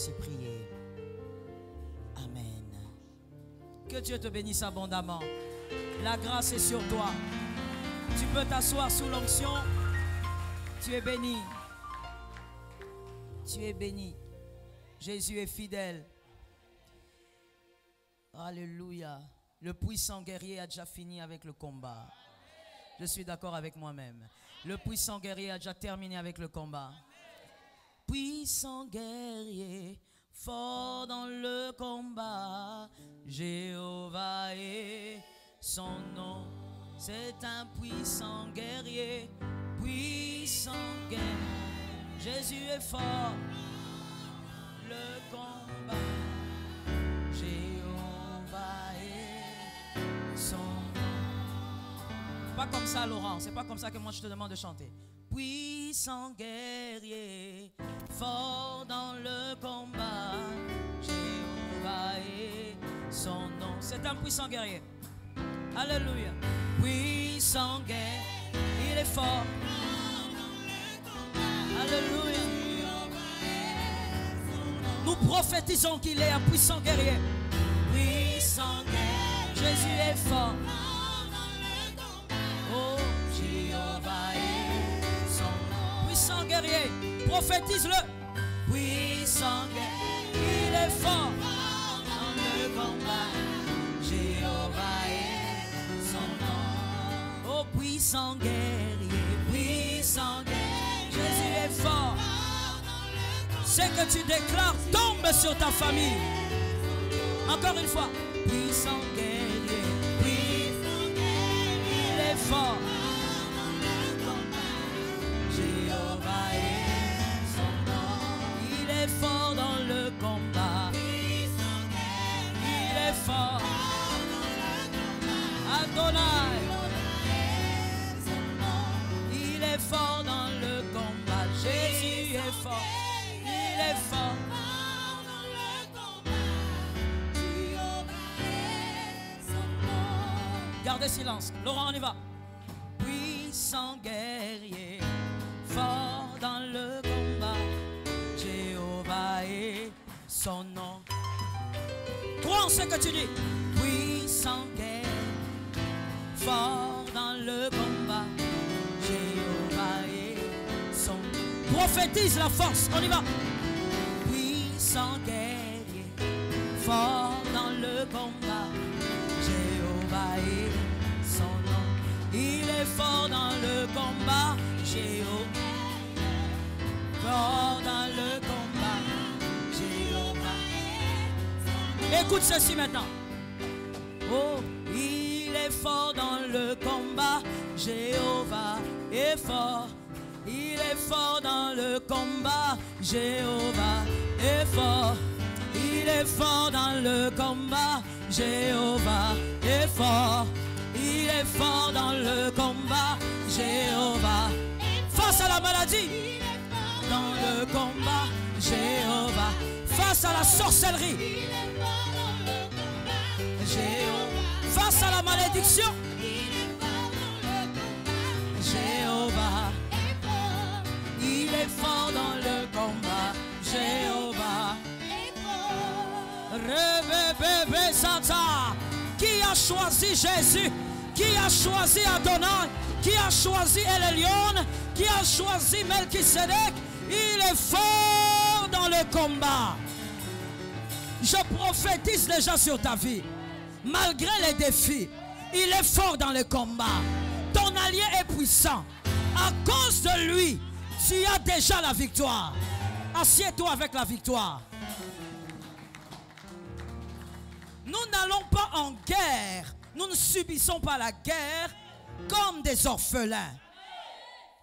ainsi prié. Amen. Que Dieu te bénisse abondamment. La grâce est sur toi. Tu peux t'asseoir sous l'onction. Tu es béni. Tu es béni. Jésus est fidèle. Alléluia. Le puissant guerrier a déjà fini avec le combat. Je suis d'accord avec moi-même. Le puissant guerrier a déjà terminé avec le combat. Puissant guerrier, fort dans le combat, Jéhovah est son nom. C'est un puissant guerrier, puissant guerrier. Jésus est fort, le combat, Jéhovah est son nom. Pas comme ça, Laurent, c'est pas comme ça que moi je te demande de chanter. Puissant guerrier, fort dans le combat, Jéhovah est son nom. C'est un puissant guerrier. Alléluia. Puissant guerrier, il est fort. Alléluia. Nous prophétisons qu'il est un puissant guerrier. Puissant guerrier, Jésus est fort. Oh, Jéhovah est son nom. Puissant guerrier, prophétise-le. Puissant guerrier, il est fort dans le combat. Jéhovah est son nom. Oh, puissant guerrier, puissant guerrier, Jésus est fort. Ce que tu déclares tombe sur ta famille. Encore une fois, puissant guerrier, puissant guerrier, il est fort. Jéhovah est son nom. Il est fort dans le combat. Il est fort. Adonai. Il est fort dans le combat. Jésus est fort. Il est fort. Gardez silence. Laurent, on y va. Puissant guerrier, fort dans le combat, Jéhovah est son nom. Crois en ce que tu dis. Puissant guerrier, fort dans le combat, Jéhovah est son nom. Prophétise la force, on y va. Puissant guerrier, fort dans le combat, Jéhovah est son nom. Il est fort dans le combat, Jéhovah. Fort dans le combat, Jéhovah. Écoute ceci maintenant. Oh, il est fort dans le combat, Jéhovah est fort. Il est fort dans le combat, Jéhovah est fort. Il est fort dans le combat, Jéhovah est fort. Il est fort dans le combat, Jéhovah. Face à la maladie, dans le combat, Jéhovah. Face à la sorcellerie, Jéhovah. Face à la malédiction, Jéhovah. Il est fort dans le combat, Jéhovah. Rebebebe Santa. Qui a choisi Jésus? Qui a choisi Adonai? Qui a choisi El Elyon? Qui a choisi Melchisedec? Il est fort dans le combat. Je prophétise déjà sur ta vie. Malgré les défis, il est fort dans le combat. Ton allié est puissant. À cause de lui, tu as déjà la victoire. Assieds-toi avec la victoire. Nous n'allons pas en guerre. Nous ne subissons pas la guerre comme des orphelins.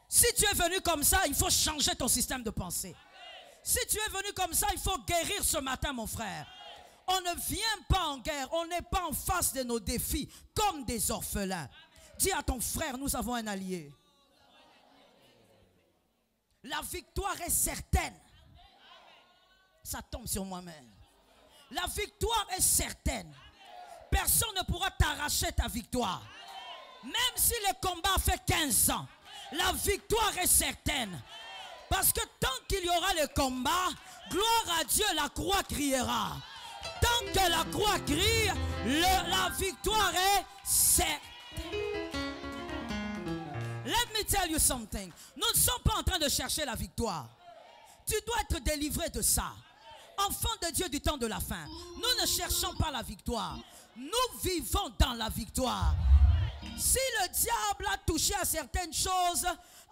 Si tu es venu comme ça, il faut changer ton système de pensée. Si tu es venu comme ça, il faut guérir ce matin, mon frère. On ne vient pas en guerre. On n'est pas en face de nos défis comme des orphelins. Dis à ton frère, nous avons un allié. La victoire est certaine. Ça tombe sur moi-même. La victoire est certaine. Personne ne pourra t'arracher ta victoire. Même si le combat fait 15 ans, la victoire est certaine. Parce que tant qu'il y aura le combat, gloire à Dieu, la croix criera. Tant que la croix crie, la victoire est certaine. Let me tell you something. Nous ne sommes pas en train de chercher la victoire. Tu dois être délivré de ça. Enfant de Dieu du temps de la fin. Nous ne cherchons pas la victoire. Nous vivons dans la victoire. Si le diable a touché à certaines choses,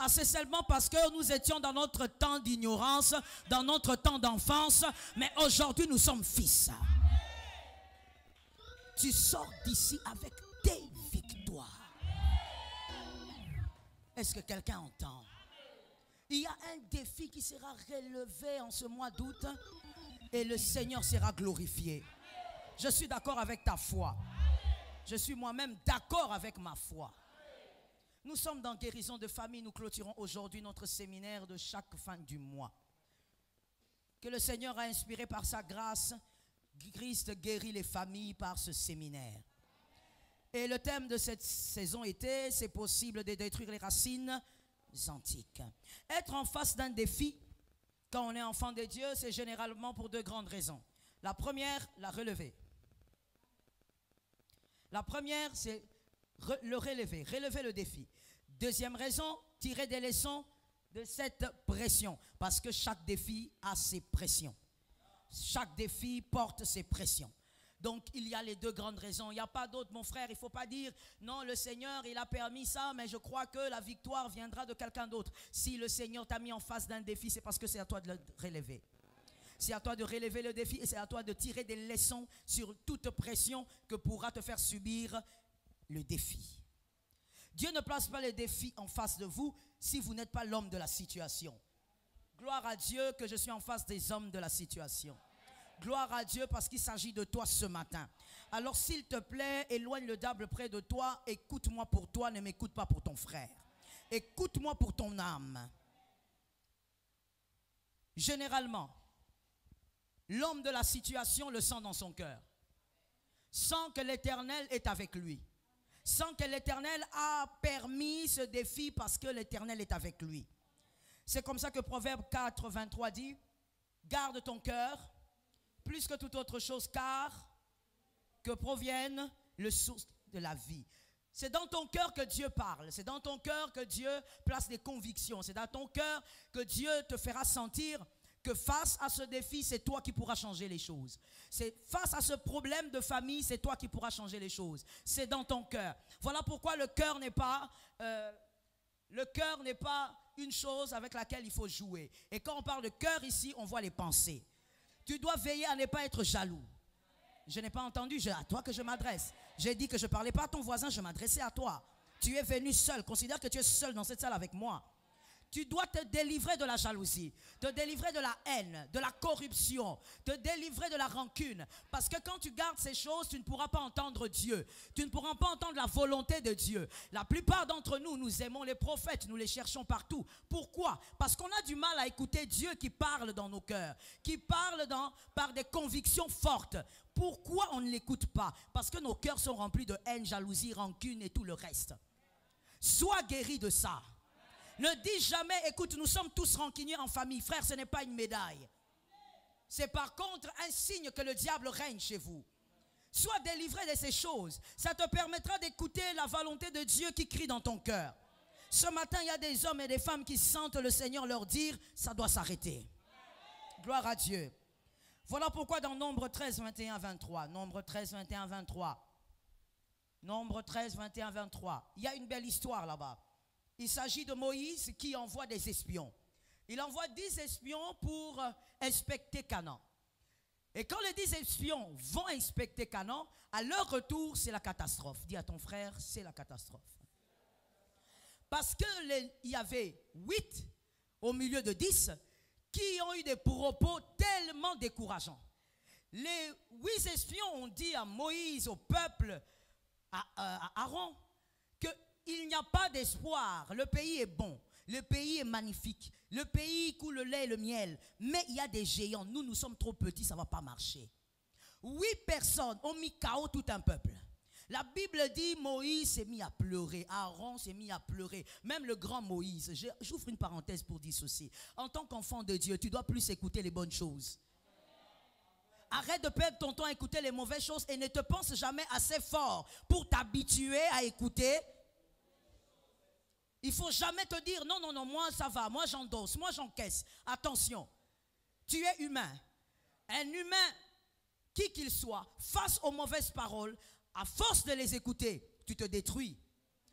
c'est seulement parce que nous étions dans notre temps d'ignorance, dans notre temps d'enfance. Mais aujourd'hui, nous sommes fils. Tu sors d'ici avec tes victoires. Est-ce que quelqu'un entend? Il y a un défi qui sera relevé en ce mois d'août et le Seigneur sera glorifié. Je suis d'accord avec ta foi. Je suis moi-même d'accord avec ma foi. Nous sommes dans guérison de famille. Nous clôturons aujourd'hui notre séminaire de chaque fin du mois. Que le Seigneur a inspiré par sa grâce, Christ guérit les familles par ce séminaire. Et le thème de cette saison était, c'est possible de détruire les racines antiques. Être en face d'un défi, quand on est enfant de Dieu, c'est généralement pour deux grandes raisons. La première, la relever. La première, c'est le relever le défi. Deuxième raison, tirer des leçons de cette pression. Parce que chaque défi a ses pressions. Chaque défi porte ses pressions. Donc, il y a les deux grandes raisons. Il n'y a pas d'autre, mon frère. Il ne faut pas dire, non, le Seigneur, il a permis ça, mais je crois que la victoire viendra de quelqu'un d'autre. Si le Seigneur t'a mis en face d'un défi, c'est parce que c'est à toi de le relever. C'est à toi de relever le défi et c'est à toi de tirer des leçons sur toute pression que pourra te faire subir le défi. Dieu ne place pas les défis en face de vous si vous n'êtes pas l'homme de la situation. Gloire à Dieu que je suis en face des hommes de la situation. Gloire à Dieu parce qu'il s'agit de toi ce matin. Alors s'il te plaît, éloigne le diable près de toi. Écoute-moi pour toi, ne m'écoute pas pour ton frère. Écoute-moi pour ton âme. Généralement, l'homme de la situation le sent dans son cœur. Sent que l'Éternel est avec lui. Sent que l'Éternel a permis ce défi parce que l'Éternel est avec lui. C'est comme ça que Proverbe 4, 23 dit, garde ton cœur plus que toute autre chose, car que proviennent les sources de la vie. C'est dans ton cœur que Dieu parle. C'est dans ton cœur que Dieu place des convictions. C'est dans ton cœur que Dieu te fera sentir que face à ce défi, c'est toi qui pourras changer les choses. C'est face à ce problème de famille, c'est toi qui pourras changer les choses. C'est dans ton cœur. Voilà pourquoi le cœur n'est pas une chose avec laquelle il faut jouer. Et quand on parle de cœur ici, on voit les pensées. Tu dois veiller à ne pas être jaloux. Je n'ai pas entendu, à toi que je m'adresse. J'ai dit que je ne parlais pas à ton voisin, je m'adressais à toi. Tu es venu seul, considère que tu es seul dans cette salle avec moi. Tu dois te délivrer de la jalousie, te délivrer de la haine, de la corruption, te délivrer de la rancune. Parce que quand tu gardes ces choses, tu ne pourras pas entendre Dieu. Tu ne pourras pas entendre la volonté de Dieu. La plupart d'entre nous, nous aimons les prophètes, nous les cherchons partout. Pourquoi? Parce qu'on a du mal à écouter Dieu qui parle dans nos cœurs, qui parle par des convictions fortes. Pourquoi on ne l'écoute pas? Parce que nos cœurs sont remplis de haine, jalousie, rancune et tout le reste. Sois guéri de ça. Ne dis jamais, écoute, nous sommes tous rancuniers en famille. Frère, ce n'est pas une médaille. C'est par contre un signe que le diable règne chez vous. Sois délivré de ces choses. Ça te permettra d'écouter la volonté de Dieu qui crie dans ton cœur. Ce matin, il y a des hommes et des femmes qui sentent le Seigneur leur dire, ça doit s'arrêter. Gloire à Dieu. Voilà pourquoi dans Nombre 13, 21, 23, Nombre 13, 21, 23, Nombre 13, 21, 23, il y a une belle histoire là-bas. Il s'agit de Moïse qui envoie des espions. Il envoie 10 espions pour inspecter Canaan. Et quand les 10 espions vont inspecter Canaan, à leur retour, c'est la catastrophe. Dis à ton frère, c'est la catastrophe. Parce qu'il y avait 8 au milieu de 10 qui ont eu des propos tellement décourageants. Les 8 espions ont dit à Moïse, au peuple, à Aaron, qu'il n'y a pas d'espoir. Le pays est bon, le pays est magnifique, le pays coule le lait et le miel, mais il y a des géants. Nous sommes trop petits, ça ne va pas marcher. 8 personnes ont mis KO tout un peuple. La Bible dit Moïse s'est mis à pleurer, Aaron s'est mis à pleurer, même le grand Moïse. J'ouvre une parenthèse pour dire ceci. En tant qu'enfant de Dieu, tu dois plus écouter les bonnes choses. Arrête de perdre ton temps à écouter les mauvaises choses et ne te pense jamais assez fort pour t'habituer à écouter. Il ne faut jamais te dire non, non, non, moi ça va, moi j'endosse, moi j'encaisse. Attention, tu es humain. Un humain, qui qu'il soit, face aux mauvaises paroles, à force de les écouter, tu te détruis.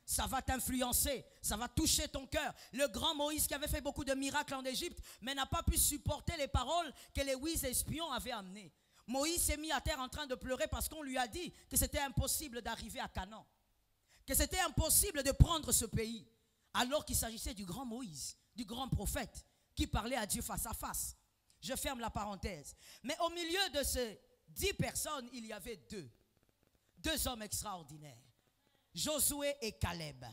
Ça va t'influencer, ça va toucher ton cœur. Le grand Moïse qui avait fait beaucoup de miracles en Égypte, mais n'a pas pu supporter les paroles que les 8 espions avaient amenées. Moïse s'est mis à terre en train de pleurer parce qu'on lui a dit que c'était impossible d'arriver à Canaan. Que c'était impossible de prendre ce pays. Alors qu'il s'agissait du grand Moïse, du grand prophète, qui parlait à Dieu face à face. Je ferme la parenthèse. Mais au milieu de ces 10 personnes, il y avait deux hommes extraordinaires. Josué et Caleb.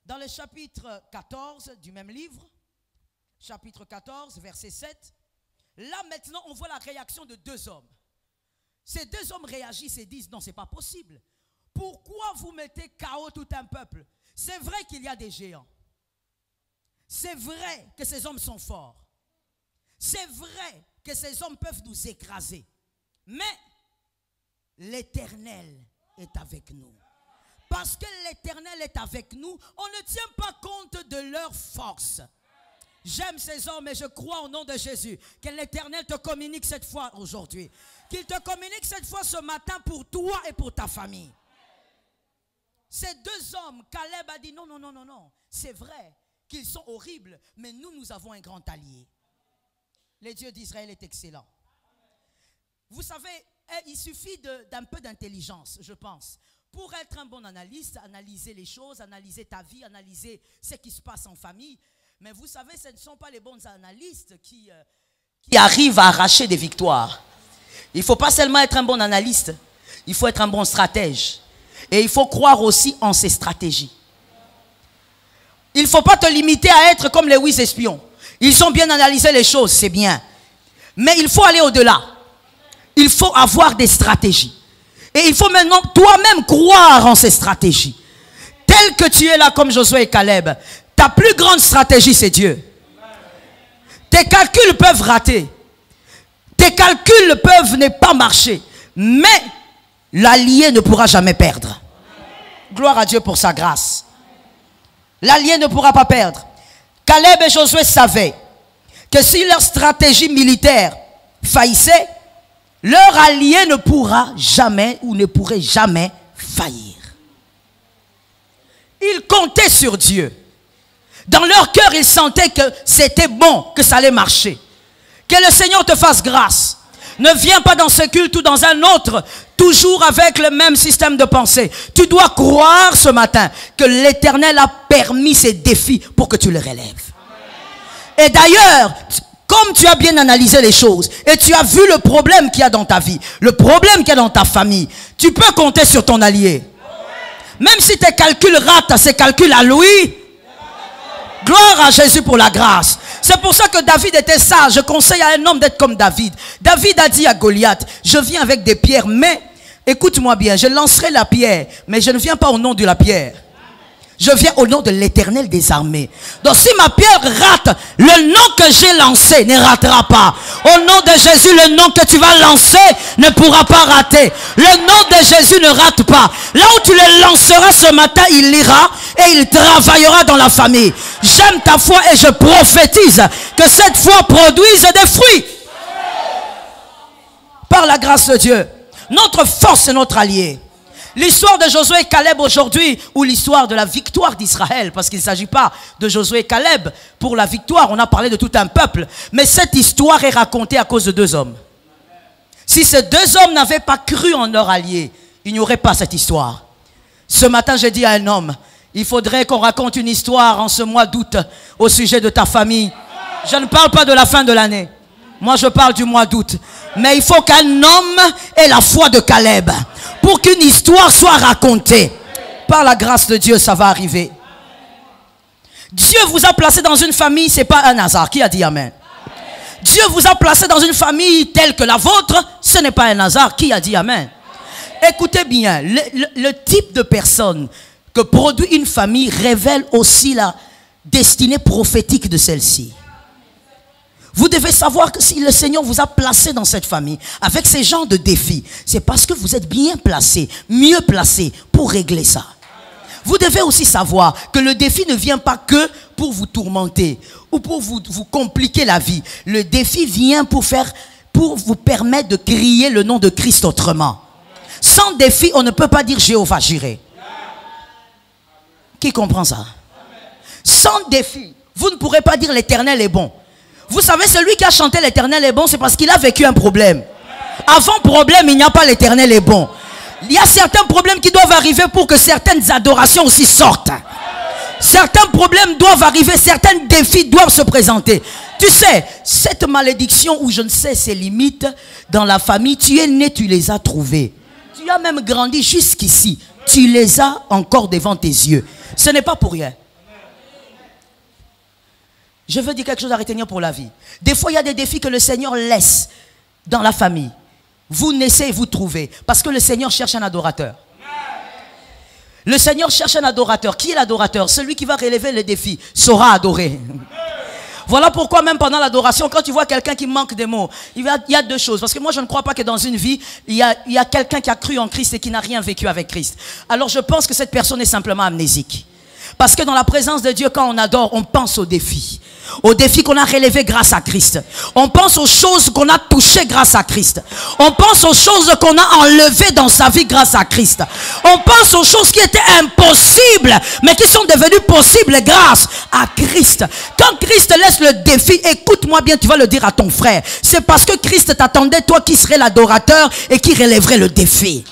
Dans le chapitre 14 du même livre, chapitre 14, verset 7, là maintenant on voit la réaction de 2 hommes. Ces 2 hommes réagissent et disent non, c'est pas possible. Pourquoi vous mettez KO tout un peuple? C'est vrai qu'il y a des géants. C'est vrai que ces hommes sont forts. C'est vrai que ces hommes peuvent nous écraser. Mais l'Éternel est avec nous. Parce que l'Éternel est avec nous, on ne tient pas compte de leur force. J'aime ces hommes et je crois au nom de Jésus que l'Éternel te communique cette fois aujourd'hui. Qu'il te communique cette fois ce matin pour toi et pour ta famille. Ces 2 hommes, Caleb a dit non, non, non, non, non. C'est vrai qu'ils sont horribles, mais nous avons un grand allié. Le Dieu d'Israël est excellent. Vous savez, il suffit d'un peu d'intelligence, je pense. Pour être un bon analyste, analyser les choses, analyser ta vie, analyser ce qui se passe en famille. Mais vous savez, ce ne sont pas les bons analystes qui arrivent à arracher des victoires. Il ne faut pas seulement être un bon analyste, il faut être un bon stratège. Et il faut croire aussi en ses stratégies. Il ne faut pas te limiter à être comme les 8 espions. Ils ont bien analysé les choses, c'est bien. Mais il faut aller au-delà. Il faut avoir des stratégies. Et il faut maintenant toi-même croire en ces stratégies. Tel que tu es là comme Josué et Caleb, ta plus grande stratégie c'est Dieu. Tes calculs peuvent rater. Tes calculs peuvent ne pas marcher. Mais l'allié ne pourra jamais perdre. Gloire à Dieu pour sa grâce. L'allié ne pourra pas perdre. Caleb et Josué savaient que si leur stratégie militaire faillissait, leur allié ne pourra jamais ou ne pourrait jamais faillir. Ils comptaient sur Dieu. Dans leur cœur, ils sentaient que c'était bon, que ça allait marcher. Que le Seigneur te fasse grâce. Ne viens pas dans ce culte ou dans un autre, toujours avec le même système de pensée. Tu dois croire ce matin que l'Éternel a permis ces défis pour que tu les relèves. Et d'ailleurs, comme tu as bien analysé les choses et tu as vu le problème qu'il y a dans ta vie, le problème qu'il y a dans ta famille, tu peux compter sur ton allié. Même si tes calculs ratent, ces calculs à lui, gloire à Jésus pour la grâce. C'est pour ça que David était sage. Je conseille à un homme d'être comme David. David a dit à Goliath, je viens avec des pierres, mais écoute-moi bien, je lancerai la pierre, mais je ne viens pas au nom de la pierre. Je viens au nom de l'Éternel des armées. Donc si ma pierre rate, le nom que j'ai lancé ne ratera pas. Au nom de Jésus, le nom que tu vas lancer ne pourra pas rater. Le nom de Jésus ne rate pas. Là où tu le lanceras ce matin, il ira et il travaillera dans la famille. J'aime ta foi et je prophétise que cette foi produise des fruits. Par la grâce de Dieu. Notre force est notre allié. L'histoire de Josué et Caleb aujourd'hui, ou l'histoire de la victoire d'Israël, parce qu'il ne s'agit pas de Josué et Caleb pour la victoire, on a parlé de tout un peuple, mais cette histoire est racontée à cause de 2 hommes. Si ces 2 hommes n'avaient pas cru en leur allié, il n'y aurait pas cette histoire. Ce matin, j'ai dit à un homme, il faudrait qu'on raconte une histoire en ce mois d'août au sujet de ta famille. Je ne parle pas de la fin de l'année. Moi, je parle du mois d'août. Mais il faut qu'un homme ait la foi de Caleb pour qu'une histoire soit racontée. Par la grâce de Dieu, ça va arriver. Dieu vous a placé dans une famille, ce n'est pas un hasard. Qui a dit amen? Dieu vous a placé dans une famille telle que la vôtre, ce n'est pas un hasard. Qui a dit amen? Écoutez bien, le type de personne que produit une famille révèle aussi la destinée prophétique de celle-ci. Vous devez savoir que si le Seigneur vous a placé dans cette famille avec ces genres de défis, c'est parce que vous êtes bien placé, mieux placé pour régler ça. Vous devez aussi savoir que le défi ne vient pas que pour vous tourmenter ou pour vous compliquer la vie. Le défi vient pour vous permettre de crier le nom de Christ autrement. Sans défi, on ne peut pas dire Jéhovah Jireh. Qui comprend ça? Sans défi, vous ne pourrez pas dire l'Éternel est bon. Vous savez, celui qui a chanté l'Éternel est bon, c'est parce qu'il a vécu un problème. Avant problème, il n'y a pas l'Éternel est bon. Il y a certains problèmes qui doivent arriver pour que certaines adorations aussi sortent. Certains problèmes doivent arriver, certains défis doivent se présenter. Tu sais, cette malédiction où je ne sais ses limites dans la famille, tu es né, tu les as trouvées. Tu as même grandi jusqu'ici. Tu les as encore devant tes yeux. Ce n'est pas pour rien. Je veux dire quelque chose à retenir pour la vie. Des fois, il y a des défis que le Seigneur laisse dans la famille. Vous naissez et vous trouvez. Parce que le Seigneur cherche un adorateur. Le Seigneur cherche un adorateur. Qui est l'adorateur? Celui qui va relever les défis saura adorer. Voilà pourquoi même pendant l'adoration, quand tu vois quelqu'un qui manque des mots, il y a deux choses. Parce que moi, je ne crois pas que dans une vie, il y a quelqu'un qui a cru en Christ et qui n'a rien vécu avec Christ. Alors je pense que cette personne est simplement amnésique. Parce que dans la présence de Dieu, quand on adore, on pense aux défis. Aux défis qu'on a relevés grâce à Christ. On pense aux choses qu'on a touchées grâce à Christ. On pense aux choses qu'on a enlevées dans sa vie grâce à Christ. On pense aux choses qui étaient impossibles, mais qui sont devenues possibles grâce à Christ. Quand Christ laisse le défi, écoute-moi bien, tu vas le dire à ton frère. C'est parce que Christ t'attendait, toi qui serais l'adorateur et qui relèverait le défi.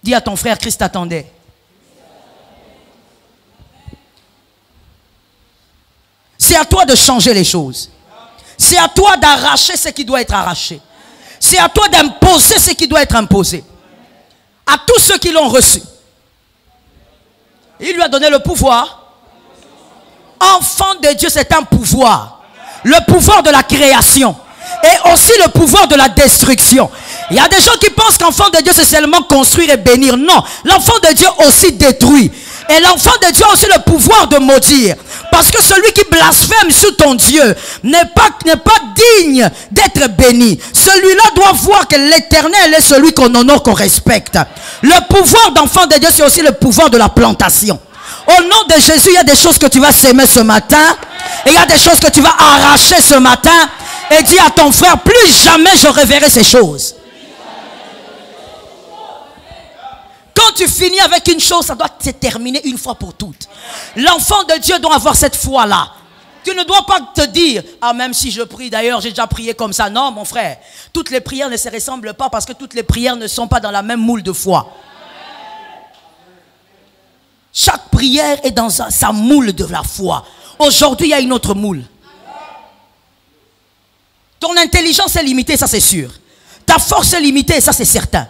Dis à ton frère, Christ t'attendait. C'est à toi de changer les choses. C'est à toi d'arracher ce qui doit être arraché. C'est à toi d'imposer ce qui doit être imposé. À tous ceux qui l'ont reçu. Il lui a donné le pouvoir. Enfant de Dieu, c'est un pouvoir. Le pouvoir de la création. Et aussi le pouvoir de la destruction. Il y a des gens qui pensent qu'enfant de Dieu, c'est seulement construire et bénir. Non, l'enfant de Dieu aussi détruit. Et l'enfant de Dieu a aussi le pouvoir de maudire. Parce que celui qui blasphème sur ton Dieu n'est pas digne d'être béni. Celui-là doit voir que l'Éternel est celui qu'on honore, qu'on respecte. Le pouvoir d'enfant de Dieu, c'est aussi le pouvoir de la plantation. Au nom de Jésus, il y a des choses que tu vas s'aimer ce matin. Et il y a des choses que tu vas arracher ce matin. Et dis à ton frère, plus jamais je reverrai ces choses. Quand tu finis avec une chose, ça doit se terminer une fois pour toutes. L'enfant de Dieu doit avoir cette foi-là. Tu ne dois pas te dire, ah même si je prie, d'ailleurs j'ai déjà prié comme ça. Non mon frère, toutes les prières ne se ressemblent pas parce que toutes les prières ne sont pas dans la même moule de foi. Chaque prière est dans sa moule de la foi. Aujourd'hui il y a une autre moule. Ton intelligence est limitée, ça c'est sûr. Ta force est limitée, ça c'est certain.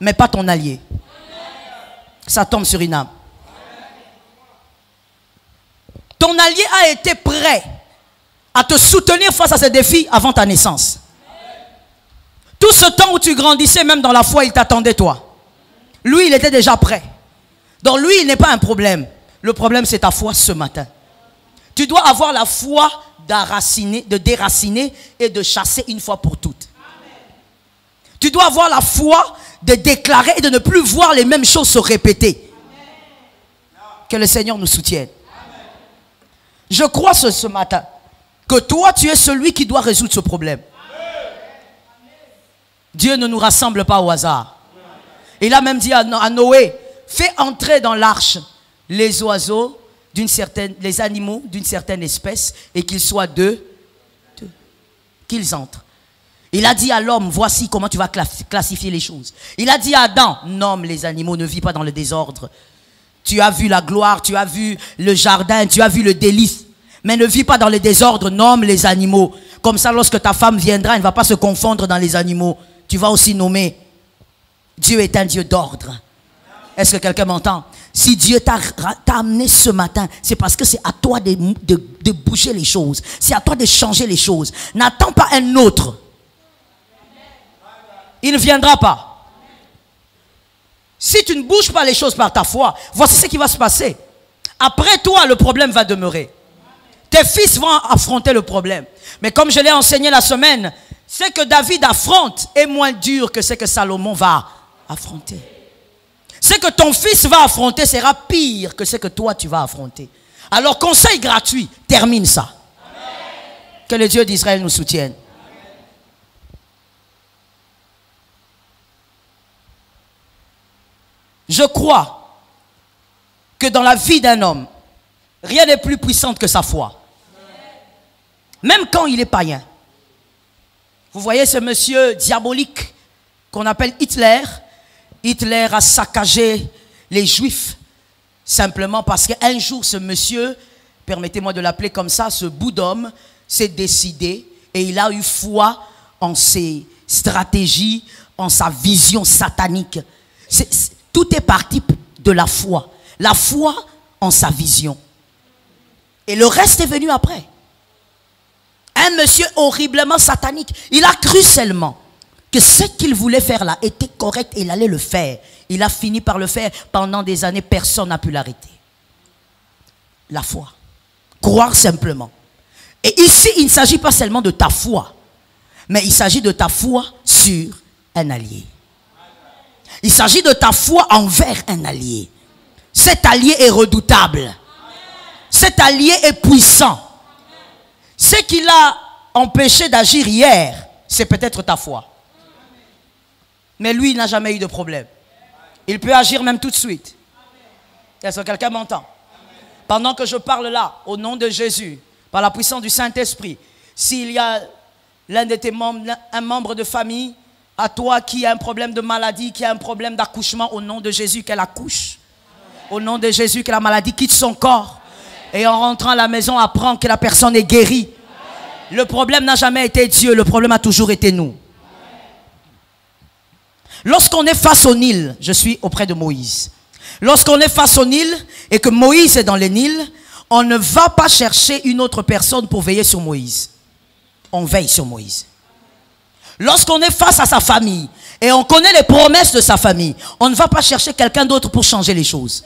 Mais pas ton allié. Ça tombe sur une âme. Ton allié a été prêt à te soutenir face à ces défis avant ta naissance. Tout ce temps où tu grandissais, même dans la foi, il t'attendait toi. Lui, il était déjà prêt. Donc lui, il n'est pas un problème. Le problème, c'est ta foi ce matin. Tu dois avoir la foi de déraciner et de chasser une fois pour toutes. Tu dois avoir la foi de déclarer et de ne plus voir les mêmes choses se répéter. Que le Seigneur nous soutienne. Je crois ce matin que toi, tu es celui qui doit résoudre ce problème. Dieu ne nous rassemble pas au hasard. Il a même dit à Noé, fais entrer dans l'arche les oiseaux, les animaux d'une certaine espèce, et qu'ils soient deux, qu'ils entrent. Il a dit à l'homme, voici comment tu vas classifier les choses. Il a dit à Adam, nomme les animaux, ne vis pas dans le désordre. Tu as vu la gloire, tu as vu le jardin, tu as vu le délice. Mais ne vis pas dans le désordre, nomme les animaux. Comme ça, lorsque ta femme viendra, elle ne va pas se confondre dans les animaux. Tu vas aussi nommer. Dieu est un Dieu d'ordre. Est-ce que quelqu'un m'entend? Si Dieu t'a amené ce matin, c'est parce que c'est à toi de bouger les choses. C'est à toi de changer les choses. N'attends pas un autre. Il ne viendra pas. Si tu ne bouges pas les choses par ta foi, voici ce qui va se passer. Après toi, le problème va demeurer. Tes fils vont affronter le problème. Mais comme je l'ai enseigné la semaine, ce que David affronte est moins dur que ce que Salomon va affronter. Ce que ton fils va affronter sera pire que ce que toi tu vas affronter. Alors conseil gratuit, termine ça. Amen. Que le Dieu d'Israël nous soutienne. Amen. Je crois que dans la vie d'un homme, rien n'est plus puissant que sa foi. Même quand il est païen. Vous voyez ce monsieur diabolique qu'on appelle Hitler. Hitler a saccagé les Juifs simplement parce qu'un jour ce monsieur, permettez-moi de l'appeler comme ça, ce bout d'homme s'est décidé et il a eu foi en ses stratégies, en sa vision satanique. Tout est parti de la foi. La foi en sa vision. Et le reste est venu après. Un monsieur horriblement satanique. Il a cru seulement que ce qu'il voulait faire là était correct et il allait le faire. Il a fini par le faire. Pendant des années, personne n'a pu l'arrêter. La foi. Croire simplement. Et ici, il ne s'agit pas seulement de ta foi, mais il s'agit de ta foi sur un allié. Il s'agit de ta foi envers un allié. Cet allié est redoutable. Cet allié est puissant. Ce qui l'a empêché d'agir hier, c'est peut-être ta foi. Mais lui, il n'a jamais eu de problème. Il peut agir même tout de suite. Est-ce que quelqu'un m'entend? Pendant que je parle là, au nom de Jésus, par la puissance du Saint-Esprit, s'il y a l'un de tes membres, un membre de famille, à toi qui a un problème de maladie, qui a un problème d'accouchement, au nom de Jésus, qu'elle accouche. Au nom de Jésus, que la maladie quitte son corps. Et en rentrant à la maison, apprend que la personne est guérie. Le problème n'a jamais été Dieu, le problème a toujours été nous. Lorsqu'on est face au Nil, je suis auprès de Moïse. Lorsqu'on est face au Nil et que Moïse est dans le Nil, on ne va pas chercher une autre personne pour veiller sur Moïse. On veille sur Moïse. Lorsqu'on est face à sa famille et on connaît les promesses de sa famille, on ne va pas chercher quelqu'un d'autre pour changer les choses.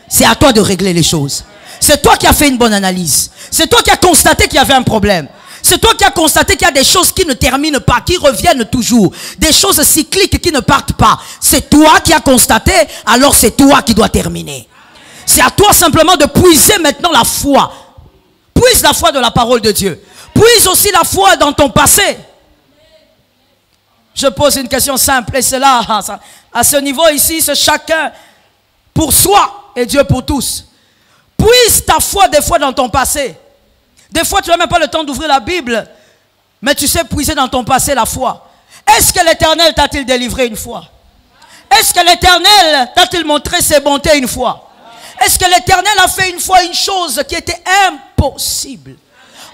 C'est à toi de régler les choses. C'est toi qui as fait une bonne analyse. C'est toi qui as constaté qu'il y avait un problème. C'est toi qui as constaté qu'il y a des choses qui ne terminent pas, qui reviennent toujours. Des choses cycliques qui ne partent pas. C'est toi qui as constaté, alors c'est toi qui dois terminer. C'est à toi simplement de puiser maintenant la foi. Puise la foi de la parole de Dieu. Puise aussi la foi dans ton passé. Je pose une question simple et c'est là, à ce niveau ici, c'est chacun pour soi et Dieu pour tous. Puise ta foi des fois dans ton passé. Des fois, tu n'as même pas le temps d'ouvrir la Bible, mais tu sais puiser dans ton passé la foi. Est-ce que l'Éternel t'a-t-il délivré une fois? Est-ce que l'Éternel t'a-t-il montré ses bontés une fois? Est-ce que l'Éternel a fait une fois une chose qui était impossible?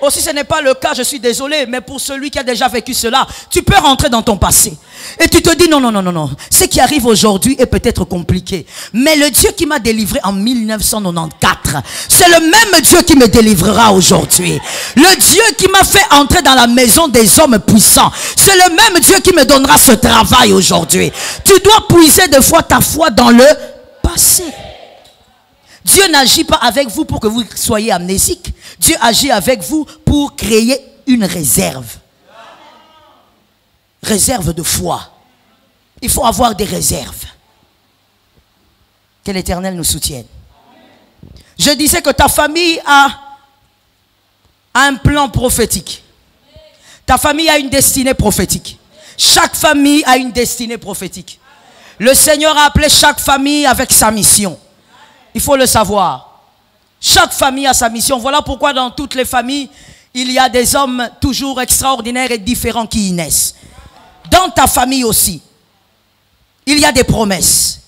Aussi, ce n'est pas le cas, je suis désolé, mais pour celui qui a déjà vécu cela, tu peux rentrer dans ton passé. Et tu te dis, non, non, non, non, non. Ce qui arrive aujourd'hui est peut-être compliqué. Mais le Dieu qui m'a délivré en 1994, c'est le même Dieu qui me délivrera aujourd'hui. Le Dieu qui m'a fait entrer dans la maison des hommes puissants, c'est le même Dieu qui me donnera ce travail aujourd'hui. Tu dois puiser des fois ta foi dans le passé. Dieu n'agit pas avec vous pour que vous soyez amnésique. Dieu agit avec vous pour créer une réserve. Réserve de foi. Il faut avoir des réserves. Que l'Éternel nous soutienne. Je disais que ta famille a un plan prophétique. Ta famille a une destinée prophétique. Chaque famille a une destinée prophétique. Le Seigneur a appelé chaque famille avec sa mission. Il faut le savoir. Chaque famille a sa mission. Voilà pourquoi dans toutes les familles, il y a des hommes toujours extraordinaires et différents qui y naissent. Dans ta famille aussi, il y a des promesses.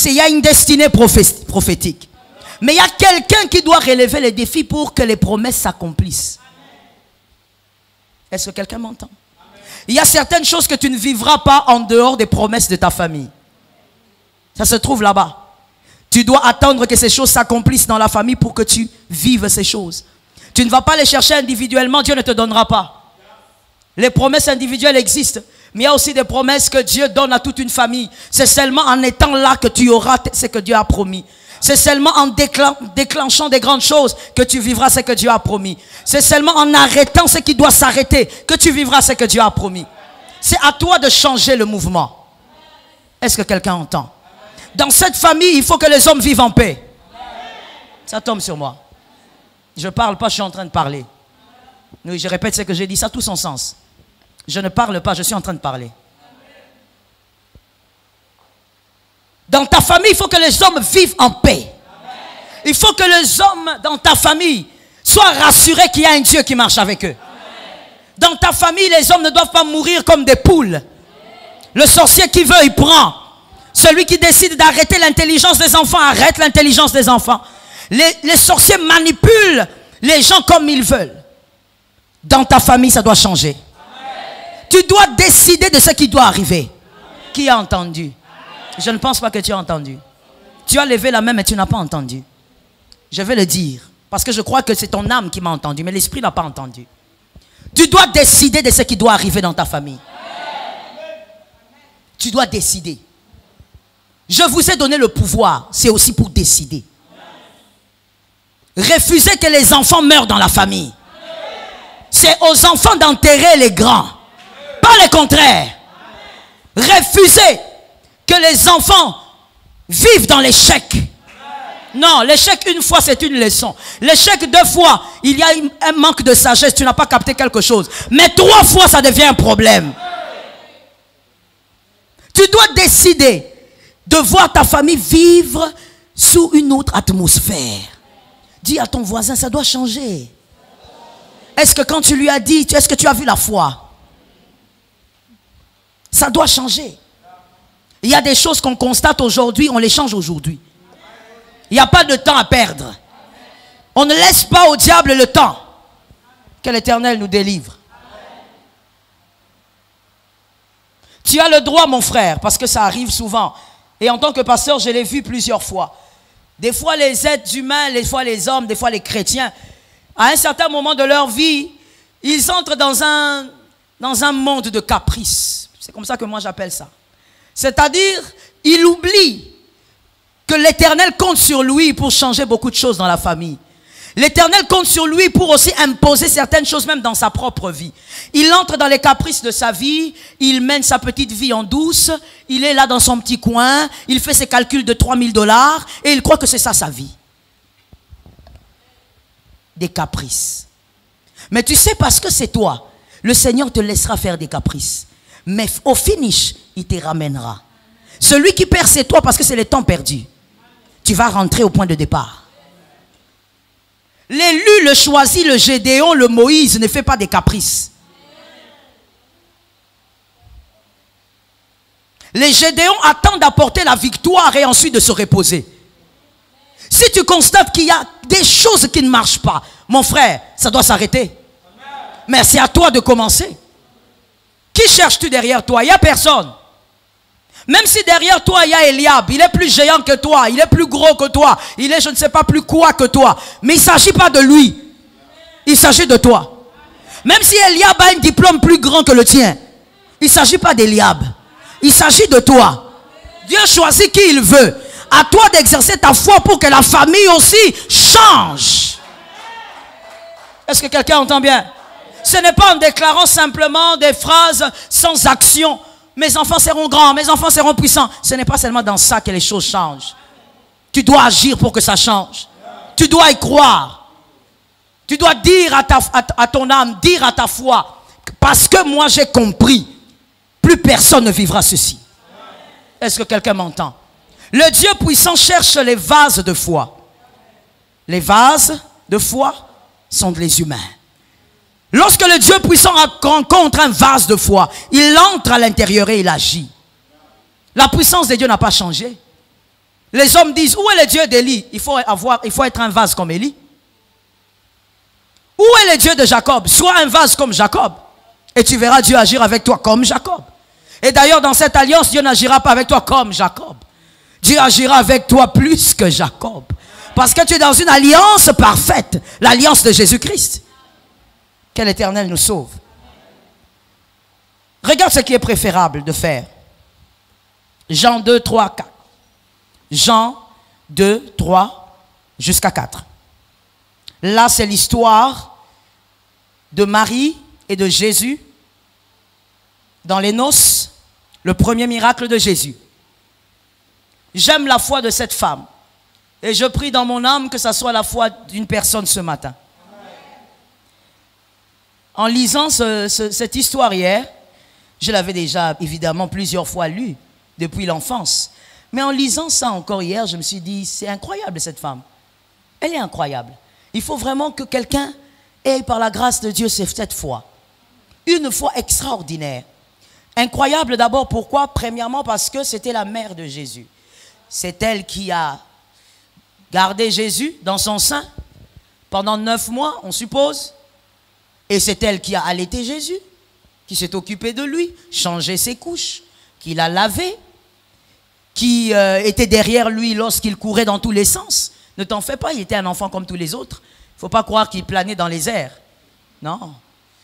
Il y a une destinée prophétique. Mais il y a quelqu'un qui doit relever les défis pour que les promesses s'accomplissent. Est-ce que quelqu'un m'entend? Il y a certaines choses que tu ne vivras pas en dehors des promesses de ta famille. Ça se trouve là-bas. Tu dois attendre que ces choses s'accomplissent dans la famille pour que tu vives ces choses. Tu ne vas pas les chercher individuellement, Dieu ne te donnera pas. Les promesses individuelles existent, Mais il y a aussi des promesses que Dieu donne à toute une famille. C'est seulement en étant là que tu auras ce que Dieu a promis. C'est seulement en déclenchant des grandes choses que tu vivras ce que Dieu a promis. C'est seulement en arrêtant ce qui doit s'arrêter que tu vivras ce que Dieu a promis. C'est à toi de changer le mouvement. Est-ce que quelqu'un entend? Dans cette famille, il faut que les hommes vivent en paix. Ça tombe sur moi. Je ne parle pas, je suis en train de parler. Oui, je répète ce que j'ai dit, ça a tout son sens. Je ne parle pas, je suis en train de parler. Dans ta famille, il faut que les hommes vivent en paix. Il faut que les hommes dans ta famille soient rassurés qu'il y a un Dieu qui marche avec eux. Dans ta famille, les hommes ne doivent pas mourir comme des poules. Le sorcier qui veut, il prend. Celui qui décide d'arrêter l'intelligence des enfants, arrête l'intelligence des enfants. Les sorciers manipulent les gens comme ils veulent. Dans ta famille, ça doit changer. Amen. Tu dois décider de ce qui doit arriver. Amen. Qui a entendu? Amen. Je ne pense pas que tu as entendu. Tu as levé la main, mais tu n'as pas entendu. Je vais le dire. Parce que je crois que c'est ton âme qui m'a entendu, mais l'esprit n'a pas entendu. Tu dois décider de ce qui doit arriver dans ta famille. Amen. Tu dois décider. Je vous ai donné le pouvoir. C'est aussi pour décider. Amen. Refusez que les enfants meurent dans la famille. C'est aux enfants d'enterrer les grands, pas le contraire. Refusez que les enfants vivent dans l'échec. Non, l'échec une fois c'est une leçon. L'échec deux fois, il y a un manque de sagesse, tu n'as pas capté quelque chose. Mais trois fois ça devient un problème. Tu dois décider de voir ta famille vivre sous une autre atmosphère. Dis à ton voisin, ça doit changer. Est-ce que quand tu lui as dit, est-ce que tu as vu la foi? Ça doit changer. Il y a des choses qu'on constate aujourd'hui, on les change aujourd'hui. Il n'y a pas de temps à perdre. On ne laisse pas au diable le temps. Que l'Éternel nous délivre. Tu as le droit, mon frère, parce que ça arrive souvent. Et en tant que pasteur, je l'ai vu plusieurs fois. Des fois les êtres humains, des fois les hommes, des fois les chrétiens, à un certain moment de leur vie, ils entrent dans un monde de caprices. C'est comme ça que moi j'appelle ça. C'est-à-dire, ils oublient que l'Éternel compte sur lui pour changer beaucoup de choses dans la famille. L'Éternel compte sur lui pour aussi imposer certaines choses même dans sa propre vie. Il entre dans les caprices de sa vie, il mène sa petite vie en douce, il est là dans son petit coin, il fait ses calculs de 3000 $ et il croit que c'est ça sa vie. Des caprices. Mais tu sais, parce que c'est toi, le Seigneur te laissera faire des caprices. Mais au finish, il te ramènera. Celui qui perd, c'est toi parce que c'est le temps perdu. Tu vas rentrer au point de départ. L'élu, le choisi, le Gédéon, le Moïse ne fait pas des caprices. Les Gédéons attendent d'apporter la victoire et ensuite de se reposer. Si tu constates qu'il y a des choses qui ne marchent pas, mon frère, ça doit s'arrêter. Mais c'est à toi de commencer. Qui cherches-tu derrière toi? Il n'y a personne. Même si derrière toi il y a Eliab, il est plus géant que toi, il est plus gros que toi, il est je ne sais pas plus quoi que toi. Mais il ne s'agit pas de lui. Il s'agit de toi. Même si Eliab a un diplôme plus grand que le tien, il ne s'agit pas d'Eliab. Il s'agit de toi. Dieu choisit qui il veut. À toi d'exercer ta foi pour que la famille aussi change. Est-ce que quelqu'un entend bien? Ce n'est pas en déclarant simplement des phrases sans action. Mes enfants seront grands, mes enfants seront puissants. Ce n'est pas seulement dans ça que les choses changent. Tu dois agir pour que ça change. Tu dois y croire. Tu dois dire à ton âme, dire à ta foi, parce que moi j'ai compris, plus personne ne vivra ceci. Est-ce que quelqu'un m'entend? Le Dieu puissant cherche les vases de foi. Les vases de foi sont les humains. Lorsque le Dieu puissant rencontre un vase de foi, il entre à l'intérieur et il agit. La puissance de Dieu n'a pas changé. Les hommes disent, où est le Dieu d'Élie? Il faut être un vase comme Élie. Où est le Dieu de Jacob? Sois un vase comme Jacob. Et tu verras Dieu agir avec toi comme Jacob. Et d'ailleurs, dans cette alliance, Dieu n'agira pas avec toi comme Jacob. Dieu agira avec toi plus que Jacob. Parce que tu es dans une alliance parfaite. L'alliance de Jésus-Christ. Que l'Éternel nous sauve. Regarde ce qui est préférable de faire. Jean 2, 3, 4. Jean 2, 3 jusqu'à 4. Là, c'est l'histoire de Marie et de Jésus dans les noces, le premier miracle de Jésus. J'aime la foi de cette femme et je prie dans mon âme que ça soit la foi d'une personne ce matin. En lisant cette histoire hier, je l'avais déjà évidemment plusieurs fois lu depuis l'enfance. Mais en lisant ça encore hier, je me suis dit, c'est incroyable cette femme. Elle est incroyable. Il faut vraiment que quelqu'un ait par la grâce de Dieu cette foi. Une foi extraordinaire. Incroyable d'abord, pourquoi? Premièrement parce que c'était la mère de Jésus. C'est elle qui a gardé Jésus dans son sein pendant 9 mois, on suppose. Et c'est elle qui a allaité Jésus, qui s'est occupée de lui, changé ses couches, qui l'a lavé, qui était derrière lui lorsqu'il courait dans tous les sens. Ne t'en fais pas, il était un enfant comme tous les autres. Il ne faut pas croire qu'il planait dans les airs. Non.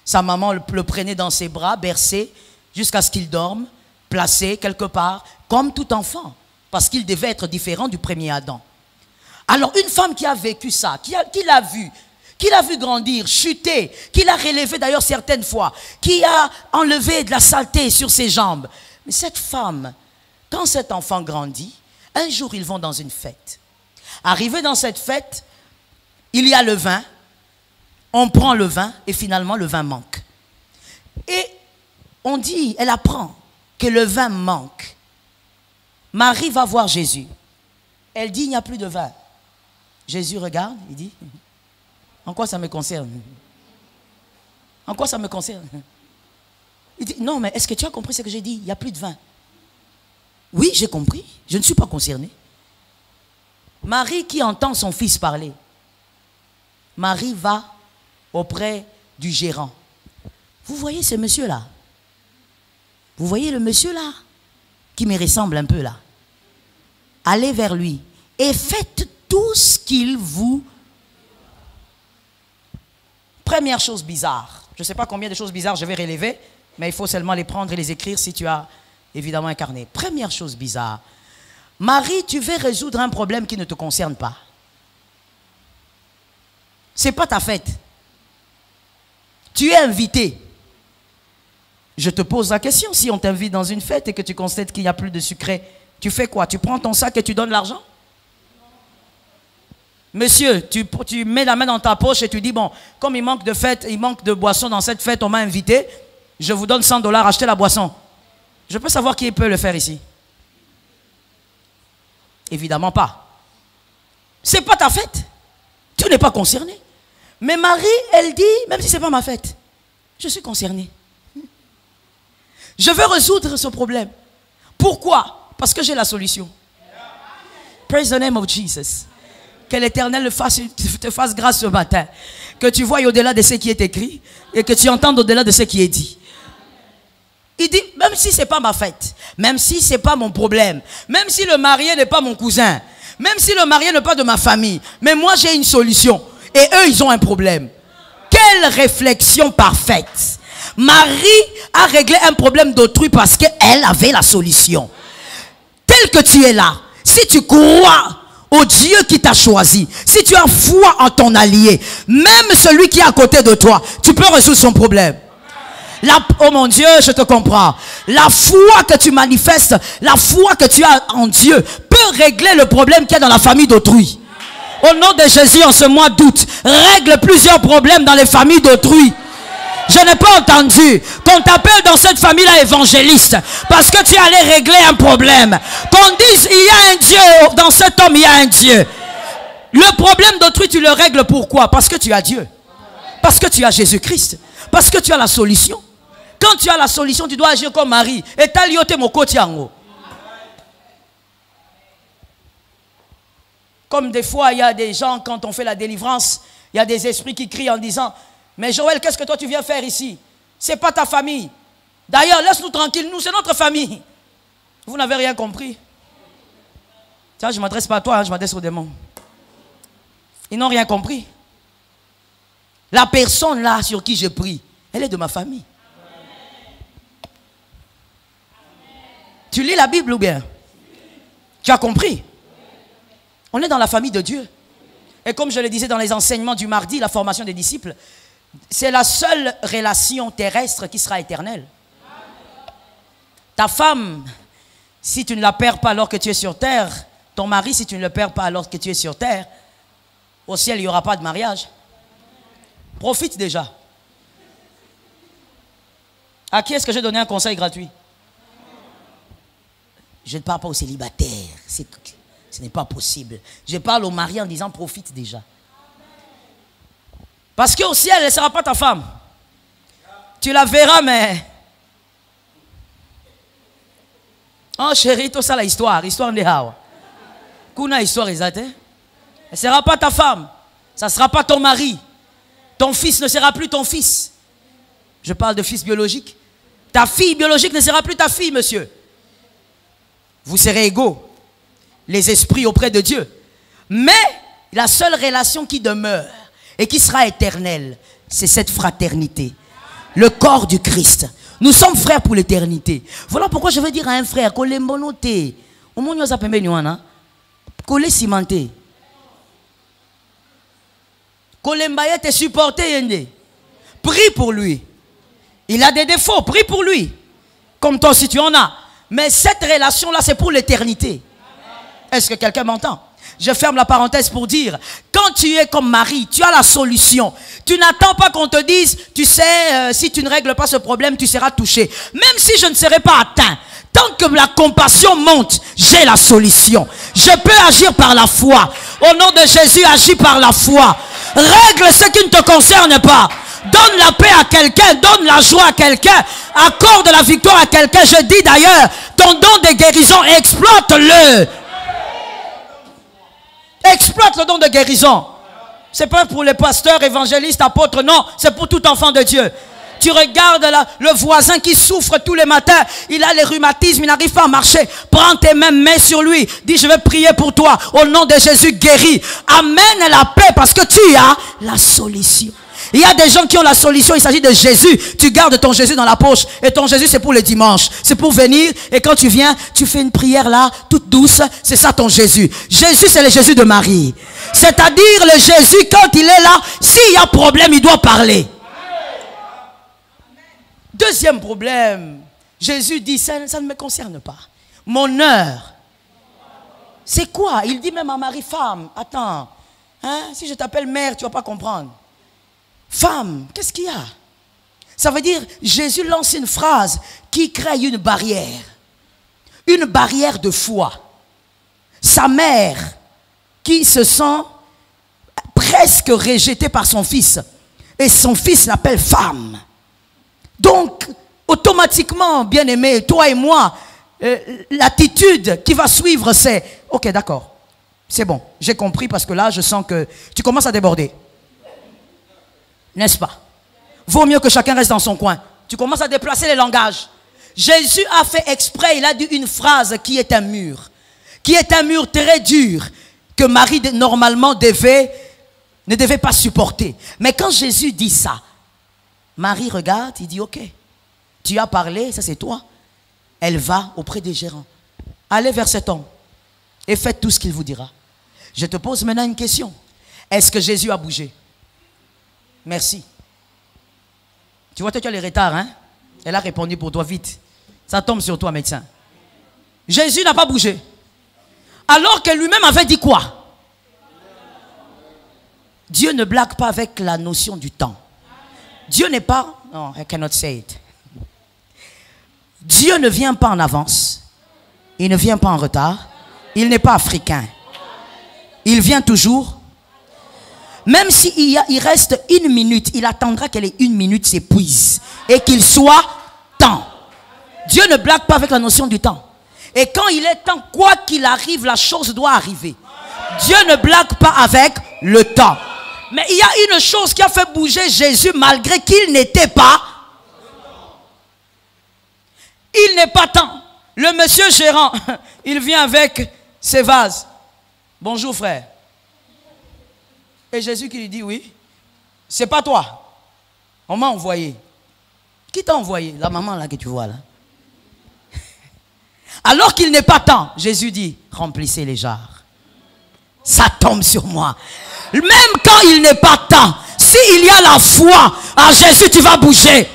Sa maman le prenait dans ses bras, bercé, jusqu'à ce qu'il dorme, placé quelque part, comme tout enfant. Parce qu'il devait être différent du premier Adam. Alors une femme qui a vécu ça, qui l'a vu grandir, chuter, qui l'a relevé d'ailleurs certaines fois, qui a enlevé de la saleté sur ses jambes. Mais cette femme, quand cet enfant grandit, un jour ils vont dans une fête. Arrivé dans cette fête, il y a le vin, on prend le vin et finalement le vin manque. Et on dit, elle apprend que le vin manque. Marie va voir Jésus. Elle dit, il n'y a plus de vin. Jésus regarde, il dit, en quoi ça me concerne? En quoi ça me concerne? Il dit, non, mais est-ce que tu as compris ce que j'ai dit? Il n'y a plus de vin. Oui, j'ai compris. Je ne suis pas concerné. Marie qui entend son fils parler. Marie va auprès du gérant. Vous voyez ce monsieur-là? Vous voyez le monsieur-là? Qui me ressemble un peu là. Allez vers lui et faites tout ce qu'il vous... Première chose bizarre. Je ne sais pas combien de choses bizarres je vais relever, mais il faut seulement les prendre et les écrire si tu as évidemment un carnet. Première chose bizarre. Marie, tu veux résoudre un problème qui ne te concerne pas. Ce n'est pas ta fête. Tu es invité. Je te pose la question, si on t'invite dans une fête et que tu constates qu'il n'y a plus de sucré, tu fais quoi? Tu prends ton sac et tu donnes l'argent? Monsieur, tu mets la main dans ta poche et tu dis, bon, comme il manque de fête, il manque de boisson dans cette fête, on m'a invité, je vous donne $100, achetez la boisson. Je peux savoir qui peut le faire ici? Évidemment pas. Ce n'est pas ta fête. Tu n'es pas concerné. Mais Marie, elle dit, même si ce n'est pas ma fête, je suis concernée. Je veux résoudre ce problème. Pourquoi? Parce que j'ai la solution. Praise the name of Jesus. Que l'Éternel te fasse grâce ce matin. Que tu voies au-delà de ce qui est écrit et que tu entendes au-delà de ce qui est dit. Il dit, même si ce n'est pas ma fête, même si ce n'est pas mon problème, même si le marié n'est pas mon cousin, même si le marié n'est pas de ma famille, mais moi j'ai une solution. Et eux, ils ont un problème. Quelle réflexion parfaite. Marie a réglé un problème d'autrui parce qu'elle avait la solution. Tel que tu es là, si tu crois au Dieu qui t'a choisi, si tu as foi en ton allié, même celui qui est à côté de toi, tu peux résoudre son problème. Oh mon Dieu, je te comprends. La foi que tu manifestes, la foi que tu as en Dieu peut régler le problème qu'il y a dans la famille d'autrui. Au nom de Jésus, en ce mois d'août, règle plusieurs problèmes dans les familles d'autrui. Je n'ai pas entendu qu'on t'appelle dans cette famille-là évangéliste parce que tu allais régler un problème. Qu'on dise, il y a un Dieu, dans cet homme, il y a un Dieu. Le problème d'autrui, tu le règles pourquoi? Parce que tu as Dieu. Parce que tu as Jésus-Christ. Parce que tu as la solution. Quand tu as la solution, tu dois agir comme Marie. Et t'as lioté mon côté en haut. Comme des fois, il y a des gens, quand on fait la délivrance, il y a des esprits qui crient en disant, mais Joël, qu'est-ce que toi tu viens faire ici? Ce n'est pas ta famille. D'ailleurs, laisse-nous tranquilles, nous, c'est notre famille. Vous n'avez rien compris. Tiens, je ne m'adresse pas à toi, hein, je m'adresse aux démons. Ils n'ont rien compris. La personne là sur qui je prie, elle est de ma famille. Tu lis la Bible ou bien? Tu as compris? On est dans la famille de Dieu. Et comme je le disais dans les enseignements du mardi, la formation des disciples, c'est la seule relation terrestre qui sera éternelle. Ta femme, si tu ne la perds pas alors que tu es sur terre, ton mari, si tu ne le perds pas alors que tu es sur terre, au ciel, il n'y aura pas de mariage. Profite déjà. À qui est-ce que j'ai donné un conseil gratuit? Je ne parle pas aux célibataires. Ce n'est pas possible. Je parle aux mariés en disant profite déjà. Parce qu'au ciel, elle ne sera pas ta femme. Tu la verras, mais... Oh chérie, tout ça, la histoire de Hawa. Kuna histoire exacte. Elle ne sera pas ta femme. Ça ne sera pas ton mari. Ton fils ne sera plus ton fils. Je parle de fils biologique. Ta fille biologique ne sera plus ta fille, monsieur. Vous serez égaux. Les esprits auprès de Dieu. Mais la seule relation qui demeure et qui sera éternelle, c'est cette fraternité. Le corps du Christ. Nous sommes frères pour l'éternité. Voilà pourquoi je veux dire à un frère, qu'on l'embonote. Au moins, nous avons qu'on l'ait cimenté. Qu'on l'embaye te supporter. Prie pour lui. Il a des défauts, prie pour lui. Comme toi si tu en as. Mais cette relation-là, c'est pour l'éternité. Est-ce que quelqu'un m'entend? Je ferme la parenthèse pour dire, quand tu es comme Marie, tu as la solution. Tu n'attends pas qu'on te dise, tu sais, si tu ne règles pas ce problème, tu seras touché. Même si je ne serai pas atteint, tant que la compassion monte, j'ai la solution. Je peux agir par la foi. Au nom de Jésus, agis par la foi. Règle ce qui ne te concerne pas. Donne la paix à quelqu'un, donne la joie à quelqu'un, accorde la victoire à quelqu'un. Je dis d'ailleurs, ton don de guérison, exploite-le. Exploite le don de guérison. C'est pas pour les pasteurs, évangélistes, apôtres, non. C'est pour tout enfant de Dieu. Tu regardes le voisin qui souffre tous les matins. Il a les rhumatismes, il n'arrive pas à marcher. Prends tes mains, mets sur lui. Dis, je vais prier pour toi. Au nom de Jésus, guéris. Amène la paix parce que tu as la solution. Il y a des gens qui ont la solution, il s'agit de Jésus. Tu gardes ton Jésus dans la poche. Et ton Jésus, c'est pour le dimanche. C'est pour venir. Et quand tu viens, tu fais une prière là, toute douce. C'est ça ton Jésus. Jésus, c'est le Jésus de Marie. C'est-à-dire le Jésus, quand il est là, s'il y a problème, il doit parler. Deuxième problème. Jésus dit, ça ne me concerne pas. Mon heure. C'est quoi? Il dit même à Marie, femme, attends. Hein? Si je t'appelle mère, tu ne vas pas comprendre. Femme, qu'est-ce qu'il y a? Ça veut dire, Jésus lance une phrase qui crée une barrière. Une barrière de foi. Sa mère, qui se sent presque rejetée par son fils. Et son fils l'appelle femme. Donc, automatiquement, bien-aimé, toi et moi, l'attitude qui va suivre, c'est, ok, d'accord, c'est bon, j'ai compris parce que là, je sens que tu commences à déborder. N'est-ce pas? Vaut mieux que chacun reste dans son coin. Tu commences à déplacer les langages. Jésus a fait exprès, il a dit une phrase qui est un mur. Qui est un mur très dur que Marie, normalement, ne devait pas supporter. Mais quand Jésus dit ça, Marie regarde, il dit, ok, tu as parlé, ça c'est toi. Elle va auprès des gérants. Allez vers cet homme et faites tout ce qu'il vous dira. Je te pose maintenant une question. Est-ce que Jésus a bougé? Merci. Tu vois, toi, tu as les retards, hein? Elle a répondu pour toi, vite. Ça tombe sur toi, médecin. Jésus n'a pas bougé. Alors que lui-même avait dit quoi? Dieu ne blague pas avec la notion du temps. Dieu n'est pas... Non, I cannot say it. Dieu ne vient pas en avance. Il ne vient pas en retard. Il n'est pas africain. Il vient toujours. Même s'il reste une minute, il attendra que les une minute s'épuisent et qu'il soit temps. Dieu ne blague pas avec la notion du temps. Et quand il est temps, quoi qu'il arrive, la chose doit arriver. Dieu ne blague pas avec le temps. Mais il y a une chose qui a fait bouger Jésus malgré qu'il n'était pas. Il n'est pas temps. Le monsieur gérant, il vient avec ses vases. Bonjour frère. Et Jésus qui lui dit oui. C'est pas toi. On m'a envoyé. Qui t'a envoyé? La maman là que tu vois là. Alors qu'il n'est pas temps, Jésus dit, remplissez les jarres. Ça tombe sur moi. Même quand il n'est pas temps, s'il y a la foi, à Jésus tu vas bouger.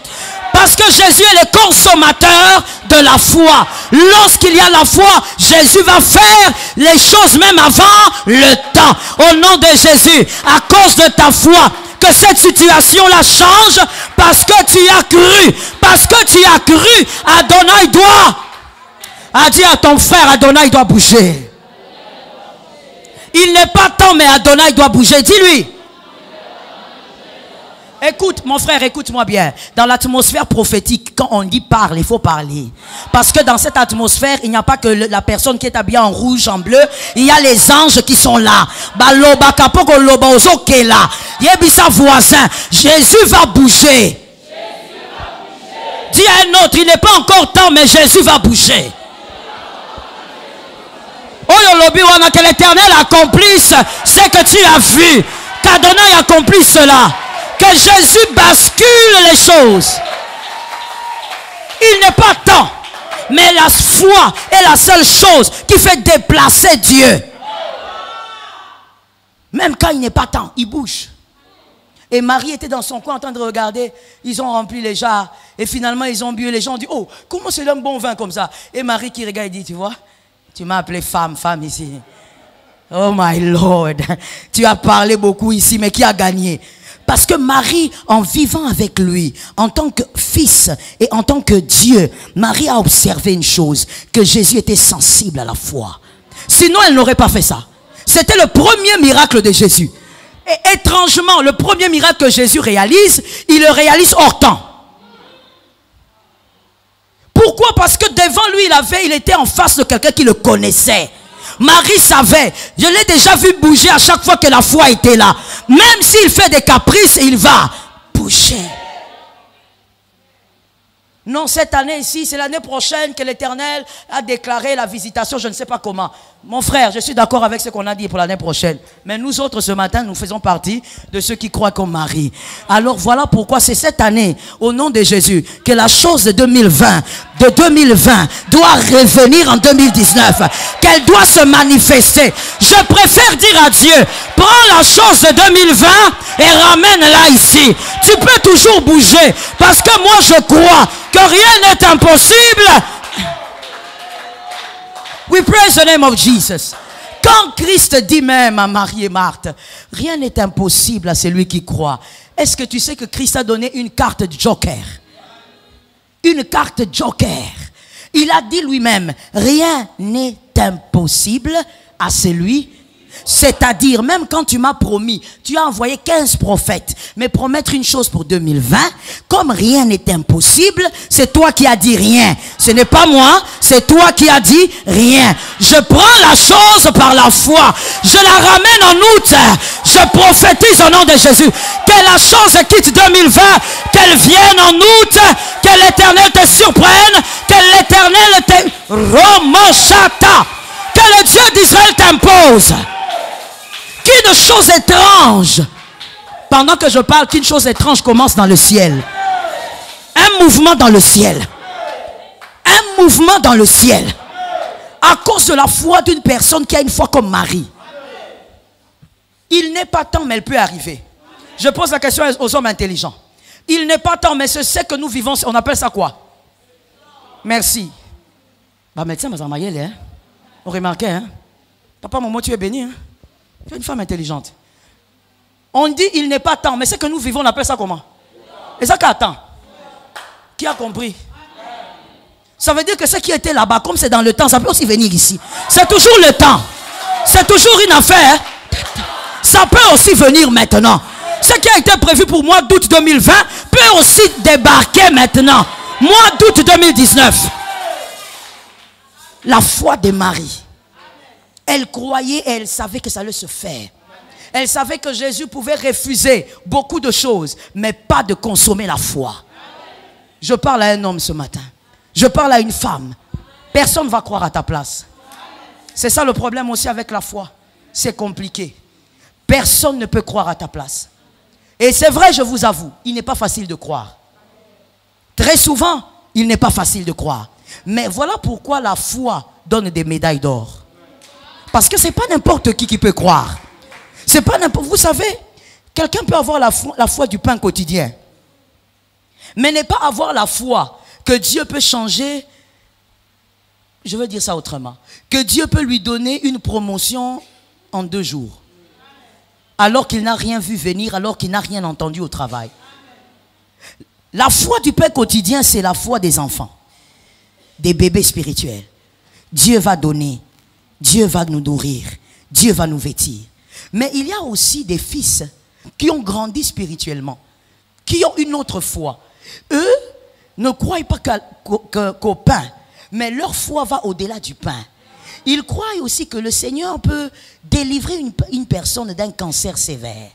Parce que Jésus est le consommateur de la foi. Lorsqu'il y a la foi, Jésus va faire les choses même avant le temps. Au nom de Jésus, à cause de ta foi, que cette situation-là change parce que tu as cru. Parce que tu as cru, Adonai doit. A dit à ton frère, Adonai doit bouger. Il n'est pas temps, mais Adonai doit bouger. Dis-lui. Écoute, mon frère, écoute-moi bien. Dans l'atmosphère prophétique, quand on dit parle, il faut parler. Parce que dans cette atmosphère, il n'y a pas que la personne qui est habillée en rouge, en bleu. Il y a les anges qui sont là. Yebisa voisin, Jésus va bouger. Dis à un autre, il n'est pas encore temps, mais Jésus va bouger. Que l'Éternel accomplisse ce que tu as vu. Qu'Adonai accomplisse cela. Que Jésus bascule les choses. Il n'est pas temps. Mais la foi est la seule chose qui fait déplacer Dieu. Même quand il n'est pas temps, il bouge. Et Marie était dans son coin en train de regarder. Ils ont rempli les jarres. Et finalement, ils ont bu. Et les gens ont dit, oh, comment c'est un bon vin comme ça? Et Marie qui regarde, dit, tu vois, tu m'as appelé femme ici. Oh my Lord. Tu as parlé beaucoup ici, mais qui a gagné? Parce que Marie, en vivant avec lui, en tant que fils et en tant que Dieu, Marie a observé une chose, que Jésus était sensible à la foi. Sinon, elle n'aurait pas fait ça. C'était le premier miracle de Jésus. Et étrangement, le premier miracle que Jésus réalise, il le réalise hors temps. Pourquoi? Parce que devant lui, il était en face de quelqu'un qui le connaissait. Marie savait, je l'ai déjà vu bouger à chaque fois que la foi était là. Même s'il fait des caprices, il va bouger. Non, cette année ici, c'est l'année prochaine que l'Éternel a déclaré la visitation, je ne sais pas comment. Mon frère, je suis d'accord avec ce qu'on a dit pour l'année prochaine. Mais nous autres, ce matin, nous faisons partie de ceux qui croient comme Marie. Alors voilà pourquoi c'est cette année, au nom de Jésus, que la chose de 2020 doit revenir en 2019. Qu'elle doit se manifester. Je préfère dire à Dieu, prends la chose de 2020 et ramène-la ici. Tu peux toujours bouger. Parce que moi, je crois que rien n'est impossible. We praise the name of Jesus. Quand Christ dit même à Marie et Marthe, rien n'est impossible à celui qui croit. Est-ce que tu sais que Christ a donné une carte joker? Une carte joker. Il a dit lui-même, rien n'est impossible à celui. C'est-à-dire, même quand tu m'as promis, tu as envoyé 15 prophètes, mais promettre une chose pour 2020, comme rien n'est impossible, c'est toi qui as dit rien. Ce n'est pas moi, c'est toi qui as dit rien. Je prends la chose par la foi. Je la ramène en août. Je prophétise au nom de Jésus. Que la chose quitte 2020, qu'elle vienne en août, que l'Éternel te surprenne, que l'Éternel te remochata, que le Dieu d'Israël t'impose. Qu'une chose étrange, pendant que je parle, qu'une chose étrange commence dans le ciel. Un mouvement dans le ciel. Un mouvement dans le ciel. À cause de la foi d'une personne qui a une foi comme Marie. Il n'est pas temps, mais elle peut arriver. Je pose la question aux hommes intelligents. Il n'est pas temps, mais ce que nous vivons, on appelle ça quoi? Merci. Bah, médecin, hein? On remarquait, hein? Papa, maman, tu es béni, hein? Tu es une femme intelligente. On dit il n'est pas temps, mais ce que nous vivons, on appelle ça comment? Et ça qu'attend. Qui a compris? Ça veut dire que ce qui était là-bas, comme c'est dans le temps, ça peut aussi venir ici. C'est toujours le temps. C'est toujours une affaire. Ça peut aussi venir maintenant. Ce qui a été prévu pour mois d'août 2020 peut aussi débarquer maintenant. Mois d'août 2019. La foi de Marie. Elle croyait et elle savait que ça allait se faire. Elle savait que Jésus pouvait refuser beaucoup de choses, mais pas de consommer la foi. Je parle à un homme ce matin. Je parle à une femme. Personne ne va croire à ta place. C'est ça le problème aussi avec la foi. C'est compliqué. Personne ne peut croire à ta place. Et c'est vrai, je vous avoue, il n'est pas facile de croire. Très souvent, il n'est pas facile de croire. Mais voilà pourquoi la foi donne des médailles d'or. Parce que ce n'est pas n'importe qui peut croire. C'est pas n'importe. Vous savez, quelqu'un peut avoir la foi du pain quotidien. Mais n'est pas avoir la foi que Dieu peut changer. Je veux dire ça autrement. Que Dieu peut lui donner une promotion en 2 jours. Alors qu'il n'a rien vu venir, alors qu'il n'a rien entendu au travail. La foi du pain quotidien, c'est la foi des enfants. Des bébés spirituels. Dieu va donner. Dieu va nous nourrir. Dieu va nous vêtir. Mais il y a aussi des fils qui ont grandi spirituellement. Qui ont une autre foi. Eux ne croient pas qu'au pain. Mais leur foi va au-delà du pain. Ils croient aussi que le Seigneur peut délivrer une personne d'un cancer sévère.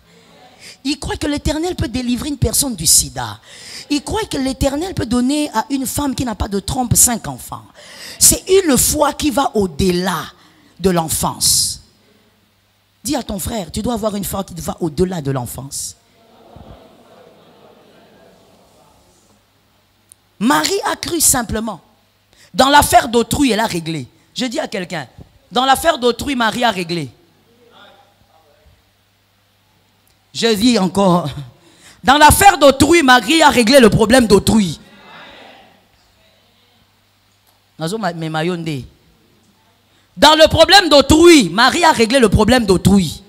Ils croient que l'Éternel peut délivrer une personne du sida. Ils croient que l'Éternel peut donner à une femme qui n'a pas de trompe 5 enfants. C'est une foi qui va au-delà de l'enfance. Dis à ton frère, tu dois avoir une foi qui va au-delà de l'enfance. Marie a cru simplement. Dans l'affaire d'autrui, elle a réglé. Je dis à quelqu'un, dans l'affaire d'autrui, Marie a réglé. Je dis encore, dans l'affaire d'autrui, Marie a réglé le problème d'autrui. Dans le problème d'autrui, Marie a réglé le problème d'autrui.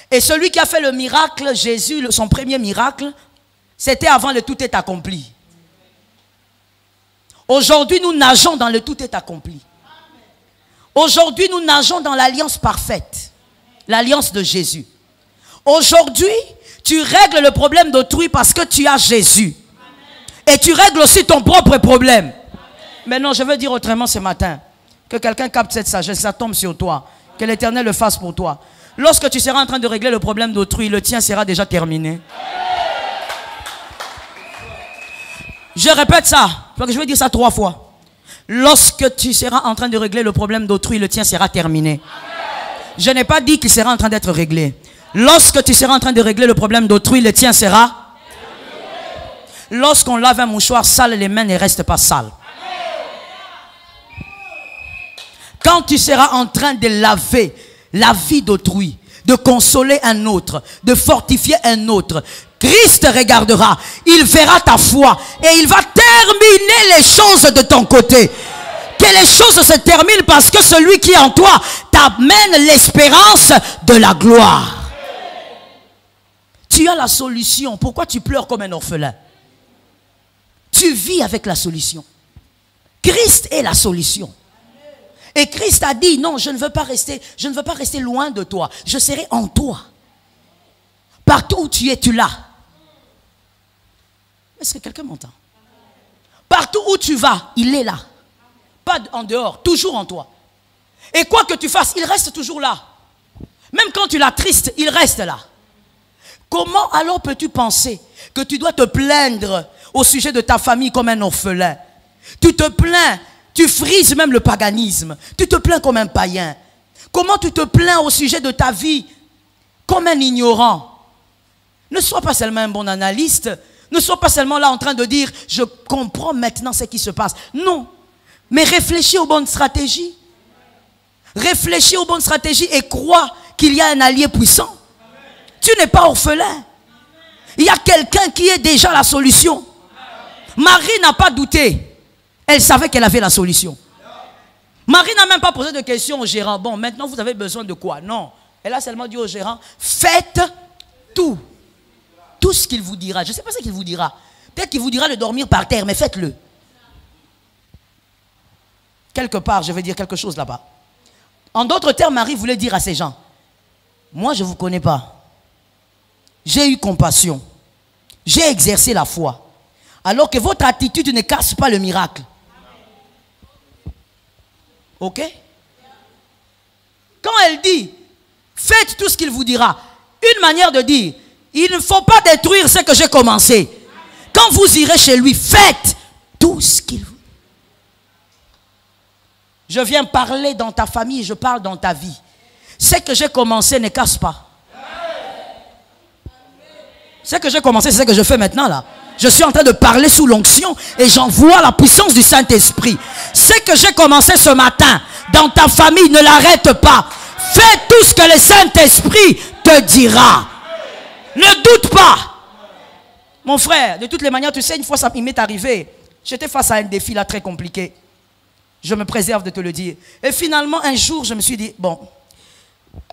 Et celui qui a fait le miracle, Jésus, son premier miracle, c'était avant le tout est accompli. Aujourd'hui, nous nageons dans le tout est accompli. Aujourd'hui, nous nageons dans l'alliance parfaite. L'alliance de Jésus. Aujourd'hui, tu règles le problème d'autrui parce que tu as Jésus. Et tu règles aussi ton propre problème. Maintenant, je veux dire autrement ce matin. Que quelqu'un capte cette sagesse, ça tombe sur toi. Que l'Éternel le fasse pour toi. Lorsque tu seras en train de régler le problème d'autrui, le tien sera déjà terminé. Je répète ça. Je vais dire ça 3 fois. Lorsque tu seras en train de régler le problème d'autrui, le tien sera terminé. Je n'ai pas dit qu'il sera en train d'être réglé. Lorsque tu seras en train de régler le problème d'autrui, le tien sera. Lorsqu'on lave un mouchoir sale, les mains ne restent pas sales. Quand tu seras en train de laver la vie d'autrui, de consoler un autre, de fortifier un autre, Christ regardera, il verra ta foi et il va terminer les choses de ton côté. Que les choses se terminent parce que celui qui est en toi t'amène l'espérance de la gloire. Tu as la solution. Pourquoi tu pleures comme un orphelin? Tu vis avec la solution. Christ est la solution. Et Christ a dit, non, je ne veux pas rester loin de toi. Je serai en toi. Partout où tu es, tu l'as. Est-ce que quelqu'un m'entend? Partout où tu vas, il est là. Pas en dehors, toujours en toi. Et quoi que tu fasses, il reste toujours là. Même quand tu l'attristes, il reste là. Comment alors peux-tu penser que tu dois te plaindre au sujet de ta famille comme un orphelin? Tu te plains, tu frises même le paganisme. Tu te plains comme un païen. Comment tu te plains au sujet de ta vie comme un ignorant? Ne sois pas seulement un bon analyste. Ne sois pas seulement là en train de dire je comprends maintenant ce qui se passe. Non. Mais réfléchis aux bonnes stratégies. Réfléchis aux bonnes stratégies et crois qu'il y a un allié puissant. Tu n'es pas orphelin. Il y a quelqu'un qui est déjà la solution. Marie n'a pas douté. Elle savait qu'elle avait la solution. Marie n'a même pas posé de questions au gérant. Bon, maintenant vous avez besoin de quoi? Non. Elle a seulement dit au gérant, faites tout. Tout ce qu'il vous dira. Je ne sais pas ce qu'il vous dira. Peut-être qu'il vous dira de dormir par terre, mais faites-le. Quelque part, je vais dire quelque chose là-bas. En d'autres termes, Marie voulait dire à ces gens, moi je ne vous connais pas. J'ai eu compassion. J'ai exercé la foi. Alors que votre attitude ne casse pas le miracle. Ok? Quand elle dit, faites tout ce qu'il vous dira. Une manière de dire, il ne faut pas détruire ce que j'ai commencé. Quand vous irez chez lui, faites tout ce qu'il vous dit. Je viens parler dans ta famille, je parle dans ta vie. Ce que j'ai commencé ne casse pas. Ce que j'ai commencé, c'est ce que je fais maintenant là. Je suis en train de parler sous l'onction et j'en vois la puissance du Saint-Esprit. Ce que j'ai commencé ce matin, dans ta famille, ne l'arrête pas. Fais tout ce que le Saint-Esprit te dira. Ne doute pas. Mon frère, de toutes les manières, tu sais, une fois ça m'est arrivé. J'étais face à un défi là très compliqué. Je me préserve de te le dire. Et finalement, un jour, je me suis dit, bon,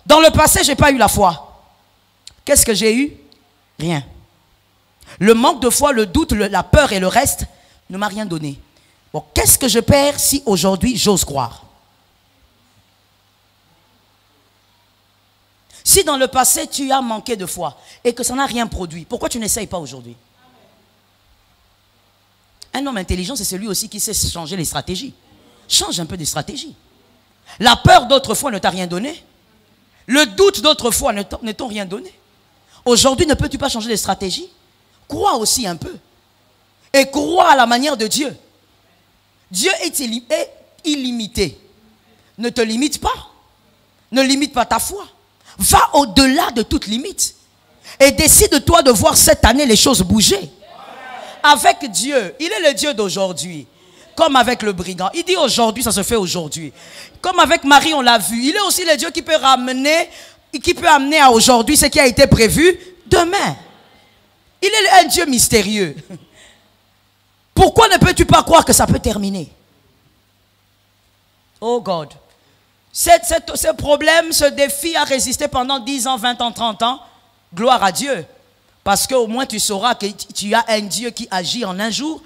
dans le passé, je n'ai pas eu la foi. Qu'est-ce que j'ai eu? Rien. Le manque de foi, le doute, la peur et le reste ne m'a rien donné. Bon, qu'est-ce que je perds si aujourd'hui j'ose croire? Si dans le passé tu as manqué de foi et que ça n'a rien produit, pourquoi tu n'essayes pas aujourd'hui? Un homme intelligent, c'est celui aussi qui sait changer les stratégies. Change un peu de stratégie. La peur d'autrefois ne t'a rien donné. Le doute d'autrefois ne t'ont rien donné. Aujourd'hui, ne peux-tu pas changer de stratégie? Crois aussi un peu. Et crois à la manière de Dieu. Dieu est illimité. Ne te limite pas. Ne limite pas ta foi. Va au-delà de toute limite. Et décide-toi de voir cette année les choses bouger. Avec Dieu, il est le Dieu d'aujourd'hui. Comme avec le brigand. Il dit aujourd'hui, ça se fait aujourd'hui. Comme avec Marie, on l'a vu. Il est aussi le Dieu qui peut ramener, qui peut amener à aujourd'hui ce qui a été prévu demain. Il est un Dieu mystérieux. Pourquoi ne peux-tu pas croire que ça peut terminer? Oh God. Ce problème, ce défi a résisté pendant 10 ans, 20 ans, 30 ans. Gloire à Dieu. Parce qu'au moins tu sauras que tu as un Dieu qui agit en un jour